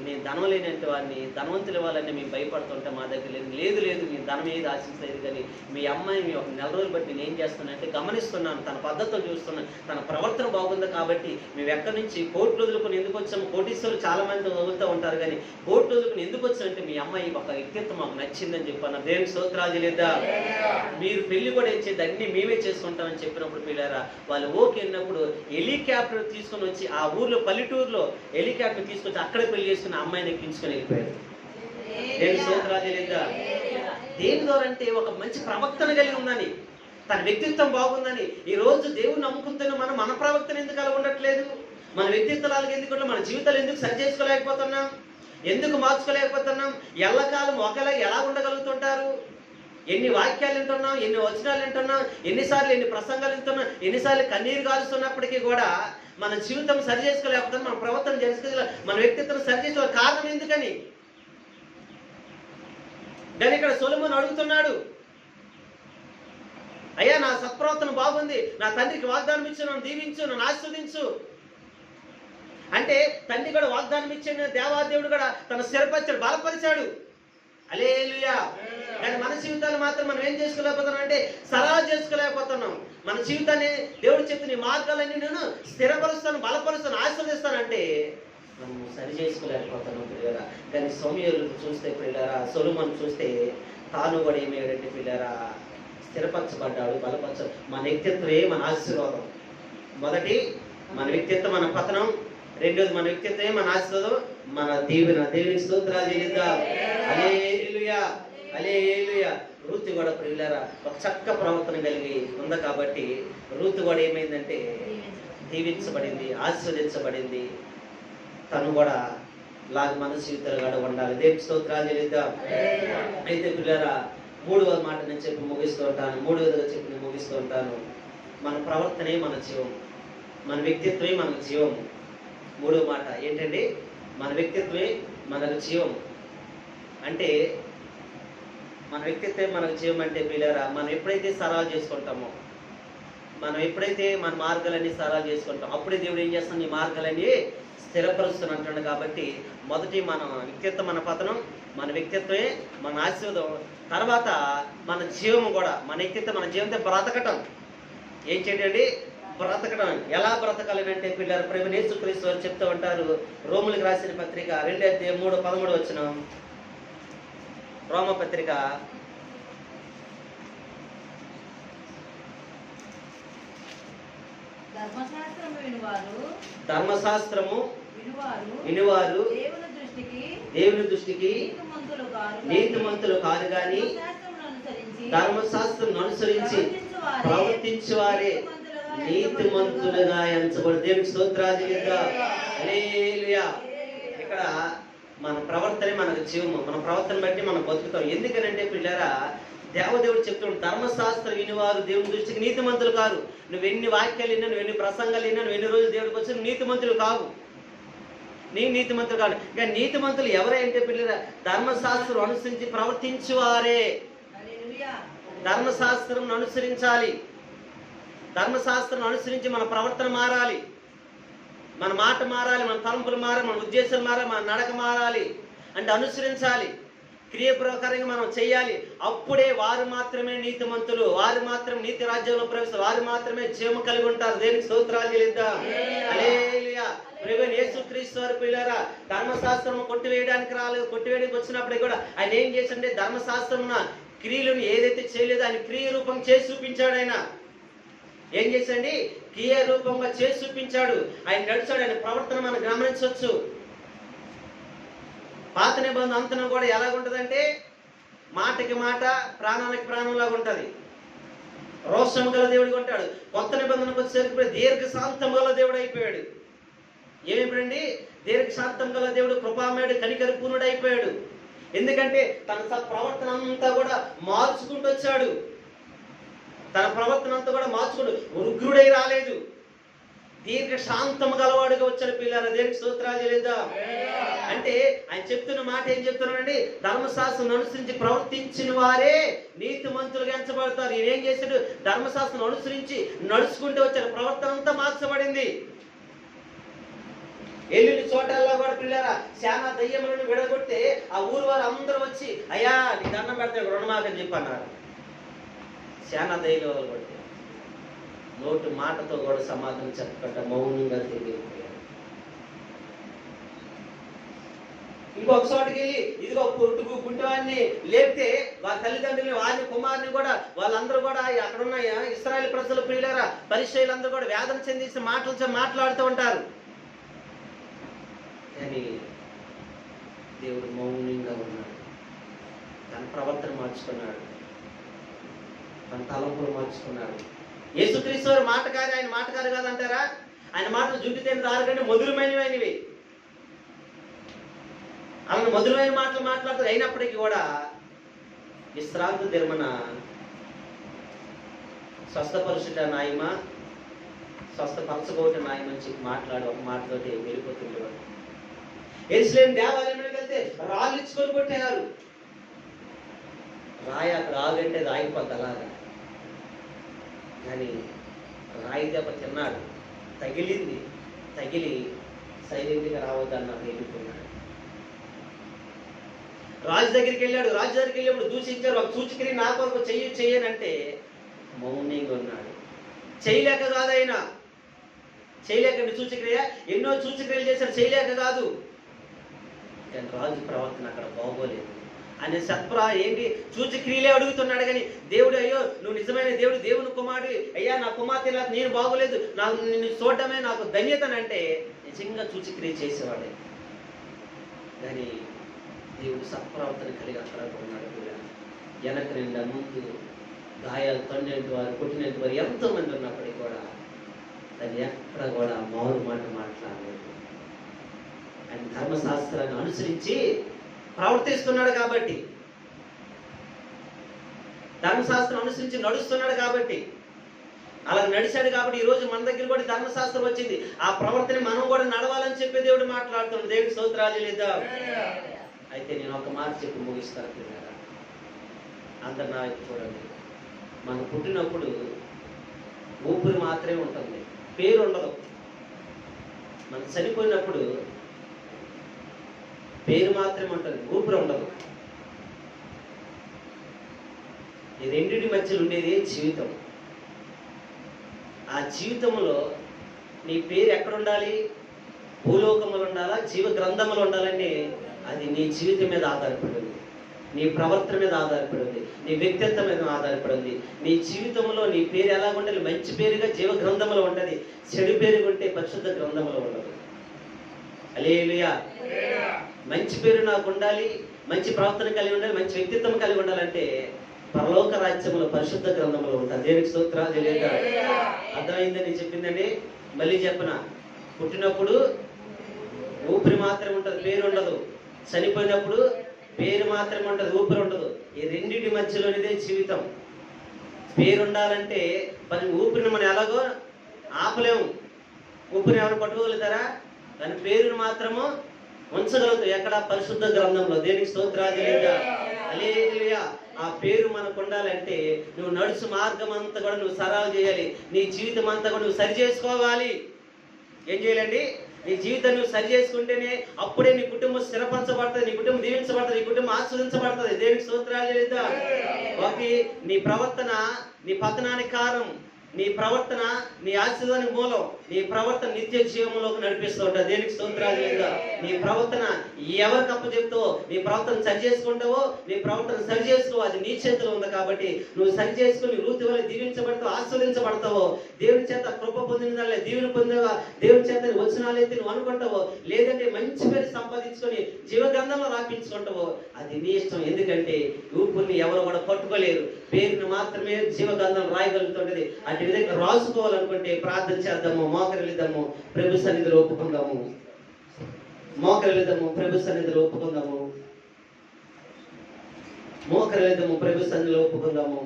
నేను ధనం లేనంటే వారిని ధనవంతులు ఇవ్వాలని మేము భయపడుతుంటే మా దగ్గర లేదు నేను ధనం ఏది ఆశించలేదు, కానీ మీ అమ్మాయిని ఒక 4 రోజులు బట్టి నేను ఏం చేస్తున్నానంటే గమనిస్తున్నాను, తన పద్ధతులు చూస్తున్నాను, తన ప్రవర్తన బాగుంది కాబట్టి మేము ఎక్కడి నుంచి కోట్లు వదులుకొని ఎందుకు వచ్చాము, కోటీశ్వరులు చాలా మంది వదులుతూ ఉంటారు, కానీ కోట్లు వదులుకొని ఎందుకు వచ్చామంటే మీ అమ్మాయి ఒక వ్యక్తిత్వం మాకు నచ్చిందని చెప్పాను. దేవుని స్తోత్రాలు లేదా? మీరు పెళ్లి కూడా ఏం చేయదు, అన్ని మేమే చేసుకుంటామని చెప్పినప్పుడు పిల్లారా వాళ్ళు ఓకే అన్నప్పుడు హెలికాప్టర్ తీసుకొని వచ్చి ఆ ఊర్లో పల్లెటూరులో హెలికాప్టర్ తీసుకొచ్చి అక్కడే పెళ్లి చేసుకుని అమ్మాయిని ఎక్కించుకొని వెళ్ళిపోయారు. దేవుని స్తోత్రాలు లేదా? దేని ద్వారా అంటే ఒక మంచి ప్రవక్తన కలిగి ఉందని, తన వ్యక్తిత్వం బాగుందని. ఈ రోజు దేవుని నమ్ముకుంటున్న మనం మన ప్రవక్తన ఎందుకు అలా ఉండట్లేదు? మన వ్యక్తిత్వాలకు ఎందుకు, మన జీవితాలు ఎందుకు సరి చేసుకోలేకపోతున్నాం, ఎందుకు మార్చుకోలేకపోతున్నాం? ఎల్లకాలం ఒకలా ఎలా ఉండగలుగుతుంటారు? ఎన్ని వాక్యాలు వింటున్నాం, ఎన్ని వచనాలు వింటున్నాం, ఎన్నిసార్లు ఎన్ని ప్రసంగాలు వింటున్నాం, ఎన్నిసార్లు కన్నీరు కాలుస్తున్నప్పటికీ కూడా మన జీవితం సరి చేసుకోలేకపోతే, మన ప్రవర్తన చేసుకోలే, మన వ్యక్తిత్వం సరి చేసుకోలే. కారణం ఎందుకని? కానీ ఇక్కడ సొలొమోను అడుగుతున్నాడు, అయ్యా నా సత్ప్రవర్తన బాగుంది, నా తండ్రికి వాగ్దానం ఇచ్చు, నన్ను దీవించు, నన్ను ఆస్వాదించు అంటే తండ్రి కూడా వాగ్దానం ఇచ్చిన దేవాదేవుడు కూడా తన స్థిరపరిచాడు, బలపరిచాడు. హల్లెలూయా. కానీ మన జీవితాలు మాత్రం మనం ఏం చేసుకోలేకపోతున్నాం అంటే సరళ చేసుకోలేకపోతున్నాం. మన జీవితాన్ని దేవుడు చెప్తే నీ మార్గాలన్నీ నేను స్థిరపరుస్తాను, బలపరుస్తాను, ఆశీర్వదిస్తానంటే మనం సరి చేసుకోలేకపోతున్నాం పిల్లరా. కానీ సమూయేలు చూస్తే పిల్లరా, సొలొమోను చూస్తే తాను కూడా ఏమయ్యాడంటే పిల్లరా స్థిరపరచబడ్డాడు, బలపరచాడు. మన వ్యక్తిత్వమే మన ఆశీర్వాదం. మొదటి మన వ్యక్తిత్వం మన పతనం, రెండోది మన వ్యక్తిత్వమే మన ఆశీర్వాదం, మన దీవెన. దేవునికి స్తోత్రాలు చెల్లిద్దాం. హల్లెలూయా, హల్లెలూయా. రూతు కూడా ప్రియులారా ఒక చక్క ప్రవర్తన కలిగి ఉంది కాబట్టి రూతు కూడా ఏమైందంటే దీవించబడింది, ఆశీర్వదించబడింది. తను కూడా మన జీవితాలు కూడా ఉండాలి. దేవునికి స్తోత్రాలు చెల్లిద్దాం. అయితే ప్రియులారా 3వ మాట నేను చెప్పి ముగిస్తూ ఉంటాను, 3వదిగా చెప్పి నేను ముగిస్తూ ఉంటాను. మన ప్రవర్తనే మన జీవం, మన వ్యక్తిత్వమే మన జీవం. 3వ మాట ఏంటండి? మన వ్యక్తిత్వమే మనకు జీవం. అంటే మన వ్యక్తిత్వం మనకు జీవం అంటే పిల్లరా మనం ఎప్పుడైతే సరళ చేసుకుంటామో, మనం ఎప్పుడైతే మన మార్గాలన్నీ సరళ చేసుకుంటాం, అప్పుడే దేవుడు ఏం చేస్తాం, నీ మార్గాలన్నీ స్థిరపరుస్తున్నట్టు. కాబట్టి మొదటి మన వ్యక్తిత్వం మన పతనం, మన వ్యక్తిత్వమే మన ఆశీర్వాదం. తర్వాత మన జీవం కూడా, మన వ్యక్తిత్వం మన జీవంతో బ్రతకటం. ఏం చేయండి? బ్రతకడం. ఎలా బ్రతకాలి అంటే పిల్లలు ప్రభువైన యేసుక్రీస్తు వారు చెప్తూ ఉంటారు. రోములకు రాసిన పత్రిక 2:13 రోమ పత్రిక ధర్మశాస్త్రము వినువారు దేవుని దృష్టికి నీతిమంతులు కారు గాని ధర్మశాస్త్రం అనుసరించి ప్రవర్తించువారే నీతిమంతులుగా ఎంచబడు. దేవునికి స్తోత్రాలు చెల్లిద్దాం. హల్లెలూయా. ఇక్కడ మన ప్రవర్తనే మనకు జీవము, మన ప్రవర్తన బట్టి మనం బతుకుతాం. ఎందుకనంటే పిల్లరా దేవదేవుడు చెప్తున్నాడు, ధర్మశాస్త్రం వినివారు దేవుని దృష్టికి నీతిమంతులు కారు. నువ్వు ఎన్ని వాక్యాలు విన్నా, నువ్వు ఎన్ని ప్రసంగాలు విన్నా, నువ్వు ఎన్ని రోజులు దేవుడికి వచ్చి నీతిమంతులు కావు, నీ నీతిమంతులు కాదు. ఇంకా నీతిమంతులు ఎవరే అంటే పిల్లరా ధర్మశాస్త్రం అనుసరించి ప్రవర్తించువారే. ధర్మశాస్త్రం అనుసరించాలి, ధర్మశాస్త్రం అనుసరించి మన ప్రవర్తన మారాలి, మన మాట మారాలి, మన తలంపులు మారాలి, మన ఉద్దేశాలు మారాలి, మన నడక మారాలి. అంటే అనుసరించాలి, క్రియ ప్రకారంగా మనం చేయాలి. అప్పుడే వారు మాత్రమే నీతిమంతులు, వారు మాత్రమే నీతి రాజ్యంలో ప్రవేశిస్తారు, వారు మాత్రమే జీవము కలిగి ఉంటారు. దేనికి స్తోత్రాలు చెల్లిద్దాం. హల్లెలూయా. హల్లెలూయా. ప్రభువైన యేసుక్రీస్తు వారు ప్రియులారా ధర్మశాస్త్రం కొట్టివేయడానికి రాలేదు. కొట్టివేయడానికి వచ్చినప్పుడు కూడా ఆయన ఏం చేశాడంటే ధర్మశాస్త్రం క్రియలను ఏదైతే చేయలేదో ఆయన క్రియ రూపం చేసి చూపించాడు. ఆయన ఏం చేశాడండి? క్రియ రూపంగా చేసి చూపించాడు. ఆయన నడిచాడు. ఆయన ప్రవర్తన మనం గమనించవచ్చు. పాత నిబంధన అంతనం కూడా ఎలాగుంటదంటే మాటకి మాట ప్రాణానికి ప్రాణంలాగా ఉంటది. రోషం గల దేవుడిగా ఉంటాడు. కొత్త నిబంధనకు వచ్చేసరికి దీర్ఘశాంతం గల దేవుడు అయిపోయాడు. ఏమైపోయాడండి? దీర్ఘశాంతం గల దేవుడు, కృపామయుడు, కనికర పూర్ణుడు అయిపోయాడు. ఎందుకంటే తన ప్రవర్తన అంతా కూడా మార్చుకుంటూ వచ్చాడు. తన ప్రవర్తన అంతా కూడా మార్చుకుంటూ ఉగ్రుడై రాలేదు. దీర్ఘశాంతం గలవాడుగా వచ్చాడు. పిల్లల దేవునికి స్తోత్రాలు చెల్లిద్దాం. అంటే ఆయన చెప్తున్న మాట ఏం చెప్తున్నాడండి? ధర్మశాస్త్రం అనుసరించి ప్రవర్తించిన వారే నీతిమంతులుగా ఎంచబడతారు. ఈయన ఏం చేశాడు? ధర్మశాస్త్రం అనుసరించి నడుచుకుంటూ వచ్చాడు. ప్రవర్తన అంతా మార్చబడింది. వెళ్ళిన చోటల్లో కూడా పిల్లరా చాలా దయ్యములను విడగొడితే ఆ ఊరు వారు అందరూ వచ్చి అయ్యా నీ దండం పెడతాడు రుణమాకని చెప్పి అన్నారు. చాలా దయ్యాలు వాళ్ళు కొడితే నోటి మాటతో కూడా సమాధానం చెప్పకుండా మౌనంగా తిరిగిపోయారు. ఇంకొక చోటకి వెళ్ళి ఇదిగో పుట్టుకు గుంటవాన్ని లేపితే వాళ్ళ తల్లిదండ్రులని వారిని కుమారుని కూడా వాళ్ళందరూ కూడా అక్కడున్న ఇశ్రాయేలు ప్రజలు ప్రియులారా పరిచయులందరూ కూడా వేదన చెందించిన మాటలు మాట్లాడుతూ ఉంటారు. కానీ దేవుడు మౌనంగా ఉన్నాడు. తన ప్రవర్తన మార్చుకున్నాడు. తన తలంపులు మార్చుకున్నాడు. యేసుక్రీస్తు వారు మాటకారి. ఆయన మాటకారి కాదంటారా? ఆయన మాటలు జుట్టితేని రారు కానీ మధురమైనవి. ఆయన మధురమైన మాటలు మాట్లాడుతూ అయినప్పటికీ కూడా విశ్రాంతి దినమున స్వస్థపరుచుట నాయమా, స్వస్థపరచబోట నాయమని చెప్పి మాట్లాడు ఒక మాటతోటి వెళ్ళిపోతుండేవాడు. యెరూషలేము దేవాలయంలోకి వెళ్తే రాళ్ళు ఇచ్చుకొని కొట్టేవారు. రాయి అక్కడ ఆగంటే రాయిపోద్ది అలాగా. కానీ రాయి దెబ్బ తిన్నాడు, తగిలింది. తగిలి సైలెంట్గా రావద్దన్నారు, వెళ్ళిపోయినాడు. రాజు దగ్గరికి వెళ్ళాడు. రాజు దగ్గరికి వెళ్ళినప్పుడు దూషించారు. ఒక సూచక్రియ నా కొరకు చెయ్యనంటే మౌనంగా ఉన్నాడు. చేయలేక కాదు ఆయన, చేయలేక సూచక్రియ ఎన్నో సూచక్రియలు చేశాడు, చేయలేక కాదు. కానీ రాజు ప్రవర్తన అక్కడ బాగోలేదు. ఆయన ఏంటి సూచక్రియలే అడుగుతున్నాడు. కానీ దేవుడు అయ్యో నువ్వు నిజమైన దేవుడు, దేవుని కుమారుడు, అయ్యా నా కుమార్తె నేను బాగోలేదు, నాకు నిన్ను చూడటమే నాకు ధన్యతనంటే నిజంగా సూచక్రియ చేసేవాడే. కానీ దేవుడు సత్ప్రవర్తన కలిగి అక్కడ ఉన్నాడు. వెనక నిండా ముందు గాయాలు తన్నేంటి వారు, కొట్టినంటి వారు ఎంతో మంది ఉన్నప్పటికీ కూడా దాన్ని ఎక్కడ కూడా మారు మాట మాట్లాడలేదు. ఆయన ధర్మశాస్త్రాన్ని అనుసరించి ప్రవర్తిస్తున్నాడు కాబట్టి, ధర్మశాస్త్రం అనుసరించి నడుస్తున్నాడు కాబట్టి, అలా నడిచాడు కాబట్టి ఈరోజు మన దగ్గర కూడా ధర్మశాస్త్రం వచ్చింది. ఆ ప్రవర్తన మనం కూడా నడవాలని చెప్పి దేవుడు మాట్లాడుతున్నాడు. దేవుడికి స్తోత్రాలు లేదా? అయితే నేను ఒక మాట చెప్పి ముగిస్తాను పిల్లరా. అందరు నా వైపు చూడండి. మనం పుట్టినప్పుడు ఊపిరి మాత్రమే ఉంటుంది, పేరు ఉండదు. మనం చనిపోయినప్పుడు పేరు మాత్రమే ఉంటుంది, ఊపిరి ఉండదు. ఈ రెండింటి మధ్యలో ఉండేది జీవితం. ఆ జీవితంలో నీ పేరు ఎక్కడ ఉండాలి? భూలోకములు ఉండాలా, జీవ గ్రంథములు ఉండాలంటే అది నీ జీవితం మీద ఆధారపడి ఉంది, నీ ప్రవర్తన మీద ఆధారపడి ఉంది, నీ వ్యక్తిత్వం మీద ఆధారపడి ఉంది. నీ జీవితంలో నీ పేరు ఎలా ఉండాలి? మంచి పేరుగా జీవ గ్రంథంలో ఉంటది, చెడు పేరుగా ఉంటే పరిశుద్ధ గ్రంథంలో ఉండదు. హల్లెలూయా. మంచి పేరు నాకు ఉండాలి, మంచి ప్రవర్తన కలిగి ఉండాలి, మంచి వ్యక్తిత్వం కలిగి ఉండాలంటే పరలోక రాజ్యంలో పరిశుద్ధ గ్రంథంలో ఉంటుంది. దేవునికి స్తోత్రాలు తెలియక అర్థమైందని చెప్పిందండి. మళ్ళీ చెప్పనా, పుట్టినప్పుడు ఊపిరి మాత్రమే ఉంటుంది, పేరు ఉండదు. చనిపోయినప్పుడు పేరు మాత్రమే ఉంటుంది, ఊపిరి ఉండదు. ఈ రెండింటి మధ్యలోనిదే జీవితం. పేరు ఉండాలంటే మరి ఊపిరిని మనం ఎలాగో ఆపలేము. ఊపిరిని ఎవరు పట్టుకోగలుగుతారా? దాని పేరును మాత్రము ఉంచగలుగుతాం. ఎక్కడ? పరిశుద్ధ గ్రంథంలో. దేనికి స్తోత్రాలు తెలియక హల్లెలూయా. ఆ పేరు మనకు ఉండాలంటే నువ్వు నడుచు మార్గం అంతా కూడా నువ్వు సరాలు చేయాలి. నీ జీవితం అంతా కూడా నువ్వు సరి చేసుకోవాలి. ఏం చేయాలండి? నీ జీవితం నువ్వు సరి చేసుకుంటేనే అప్పుడే నీ కుటుంబం స్థిరపరచబడుతుంది, నీ కుటుంబం దీవించబడుతుంది, నీ కుటుంబం ఆస్వాదించబడుతుంది. దేనికి స్తోత్రాలు చేద్దా? ఒకటి నీ ప్రవర్తన నీ పతనానికి కారణం, నీ ప్రవర్తన నీ ఆశీర్వాదానికి మూలం. నీ ప్రవర్తన నిత్య జీవంలోకి నడిపిస్తూ ఉంటుంది. దేనికి స్తోత్రాలు లేదా? నీ ప్రవర్తన ఎవరికి అప్పచెప్తావో, నీ ప్రవర్తన సరి చేసుకుంటావో, నీ ప్రవర్తన సరి చేసుకో, అది నీ చేతిలో ఉంది. కాబట్టి నువ్వు సరి చేసుకుని రూతి వల్ల దీవించబడతావు, ఆస్వాదించబడతావో. దేవుని చేత కృప పొందినదాలే, దీవెన పొందేవా, దేవుని చేత వచనాలైతే నువ్వు అనుకుంటావో, లేదంటే మంచి పేరు సంపాదించుకొని జీవగ్రంథంలో రాపించుకుంటావో, అది నీ ఇష్టం. ఎందుకంటే ఊపుని ఎవరు కూడా పట్టుకోలేరు, పేరుని మాత్రమే జీవగ్రంథం రాయగలుగుతుంటది. అటు విధంగా రాసుకోవాలనుకుంటే ప్రార్థన చేద్దాము, మోకరిల్లిద్దాము, ప్రభు సన్నిధిలో ఒప్పుకుందాము. మోకరిల్లిద్దాము, ప్రభు సన్నిధిలో ఒప్పుకుందాము. మోకరిల్లిద్దాము, ప్రభు సన్నిధిలో ఒప్పుకుందాము.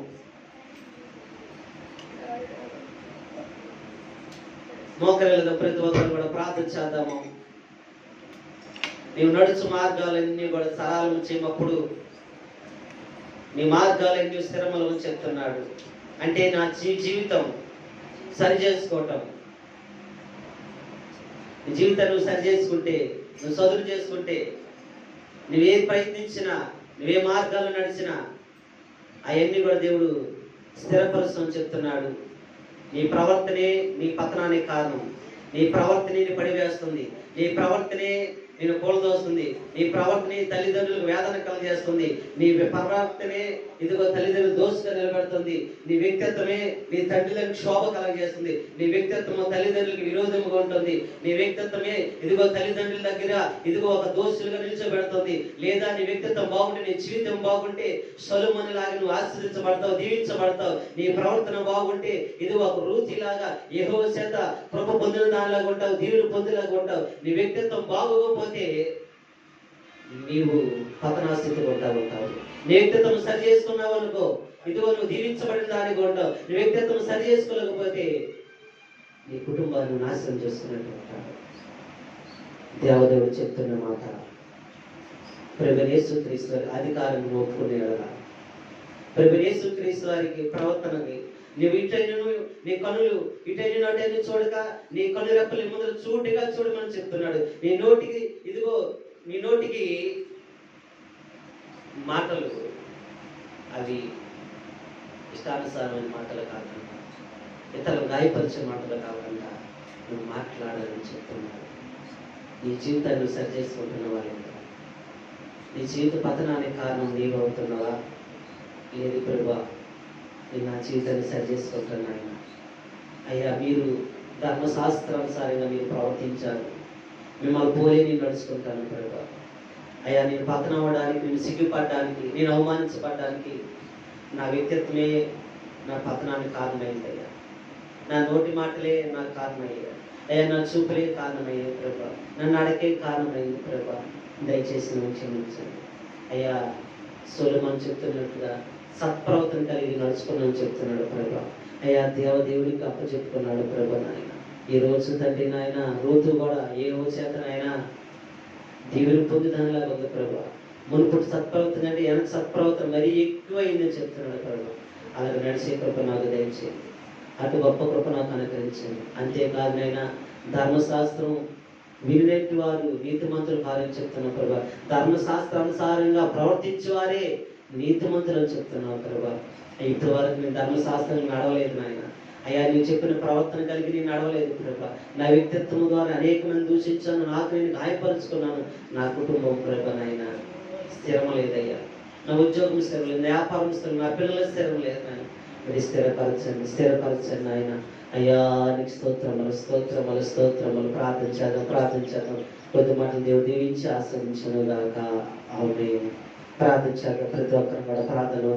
మోకరిల్లిద్దాం, ప్రతి ఒక్కరు కూడా ప్రార్థన చేద్దాము. నీవు నడుచు మార్గాలన్నీ కూడా సరళం చేయమప్పుడు నీ మార్గాలన్నీ స్థిరములు అని చెప్తున్నాడు. అంటే నా జీవితం సరి చేసుకోవటం. నీ జీవితాన్ని నువ్వు సరి చేసుకుంటే, నువ్వు సదురు చేసుకుంటే, నువ్వే ప్రయత్నించినా, నువ్వే మార్గాలు నడిచినా అవన్నీ కూడా దేవుడు స్థిరపరుస్తామని చెప్తున్నాడు. నీ ప్రవర్తనే నీ పతనానికి కారణం. నీ ప్రవర్తనే నీ పడివేస్తుంది. నీ ప్రవర్తనే నేను కూలదోస్తుంది. నీ ప్రవర్తనే తల్లిదండ్రులకు వేదన కలగజేస్తుంది. నీ ప్రవర్తనే ఇదిగో తల్లిదండ్రులు దోషంగా నిలబెడుతుంది. నీ వ్యక్తిత్వమే నీ తండ్రులకు శోభ కలగజేస్తుంది. నీ వ్యక్తిత్వము తల్లిదండ్రులకు విరోధంగా ఉంటుంది. నీ వ్యక్తిత్వమే ఇదిగో తల్లిదండ్రుల దగ్గర ఇదిగో ఒక దోషులుగా నిలిచబెడుతుంది. లేదా నీ వ్యక్తిత్వం బాగుంటే, నీ జీవితం బాగుంటే సొలొమోను లాగా నువ్వు ఆశీర్వదించబడతావు, దీవించబడతావు. నీ ప్రవర్తన బాగుంటే ఇదిగో ఒక రూతిలాగా యెహోవా చేత కృప పొందిన దానిలాగా ఉంటావు, దీవులు పొందిలాగా ఉంటావు. నీ వ్యక్తిత్వం బాగోకపోతే నీవు పతనాస్థితికి ఉంటావు. నీ వ్యక్తిత్వం సరి చేసుకున్నావు అనుకో, ఇదిగో నువ్వు దీవించబడిన దానికి ఉంటావు. నీ వ్యక్తిత్వం సరి చేసుకోలేకపోతే నీ కుటుంబాన్ని నాశనం చేసుకున్నట్టు ఉంటావు. దేవదేవుడు చెప్తున్న మాట, ప్రభువైన యేసుక్రీస్తు వారి అధికారం ఒప్పుకునేలా, ప్రభువైన యేసుక్రీస్తు వారికి ప్రవర్తనకి నువ్వు ఇటైనను నీ కనులు ఇటైన అటైన చూడక నీ కను రెప్పల ముందర చూటిగా చూడమని చెప్తున్నాడు. నీ నోటికి ఇదిగో నీ నోటికి మాటలు అవి ఇష్టానుసారమైన మాటలు కాకుండా, ఇతరులు గాయపరిచే మాటలు కాకుండా నువ్వు మాట్లాడాలని చెప్తున్నాడు. నీ జీవితాన్ని నువ్వు సరి చేసుకుంటున్నావా లేదా? నీ జీవిత పతనానికి కారణం నీవు అవుతున్నావా? లేదు ప్రభువా, నేను నా జీవితాన్ని సరి చేసుకుంటున్నాను. అయ్యా, మీరు ధర్మశాస్త్రానుసారంగా మీరు ప్రవర్తించారు, మిమ్మల్ని పోలే నేను నడుచుకుంటాను ప్రభువా. అయ్యా, నేను పతనం అవ్వడానికి, నేను సిగ్గుపడడానికి, నేను అవమానించబడ్డానికి నా వ్యక్తిత్వమే నా పతనానికి కారణమైంది అయ్యా. నా నోటి మాటలే నాకు కారణమయ్యా. అయ్యా, నా చూపులే కారణమయ్యాయి ప్రభువా. నన్ను అడకే కారణమైంది ప్రభువా. దయచేసి నువ్వు క్షమించండి అయ్యా. సొలొమోను చెప్తున్నట్టుగా సత్ప్రవర్తన కలిగి నడుచుకున్నాను చెప్తున్నాడు ప్రభా. అయ్యా, దేవుడికి అప్పచెప్పుకున్నాడు ప్రభా. నాయన ఈ రోజు తండ్రి నాయన రూతు కూడా ఏ చేతనైనా దీవులు పొందుదానిలాగా ఉంది ప్రభా. మునుపుటి సత్ప్రవర్తన అంటే వెనక సత్ప్రవర్తన మరీ ఎక్కువ అయిందని చెప్తున్నాడు ప్రభా. అలాగే నడిచే కృప నాకు దయచేయండి, అటు గొప్ప కృప నాకు అనుగ్రహించండి. అంతేకాదు నైనా ధర్మశాస్త్రం వినేటి వారు నీతిమంతులు కారని చెప్తున్నా ప్రభా. ధర్మశాస్త్రానుసారంగా ప్రవర్తించేవారే నీతిమంతులు అని చెప్తున్నావు ప్రభా. ఇప్పటి వరకు నేను ధర్మశాస్త్రం నడవలేదు నాయన. అయ్యా, నువ్వు చెప్పిన ప్రవర్తన కలిగి నేను నడవలేదు ప్రభా. నా వ్యక్తిత్వం ద్వారా అనేక మంది దూషించాను, నాకు నేను గాయపరుచుకున్నాను. నా కుటుంబం ప్రభా నాయన స్థిరం లేదయ్యా. నా ఉద్యోగం స్థిరం లేదు, నా వ్యాపారం స్థిరం, నా పిల్లల స్థిరం లేదు నాయన. మరి స్థిరపరచండి ఆయన. అయ్యా, నీకు స్తోత్రములు స్తోత్రములు స్తోత్రములు. ప్రార్థించేద్దాం. కొద్ది మాటలు దేవుడు దీవించి ఆశ్రయించను గాక. ఆమేన్. ప్రార్థించాక ప్రతి ఒక్కరు కూడా ప్రార్థనలో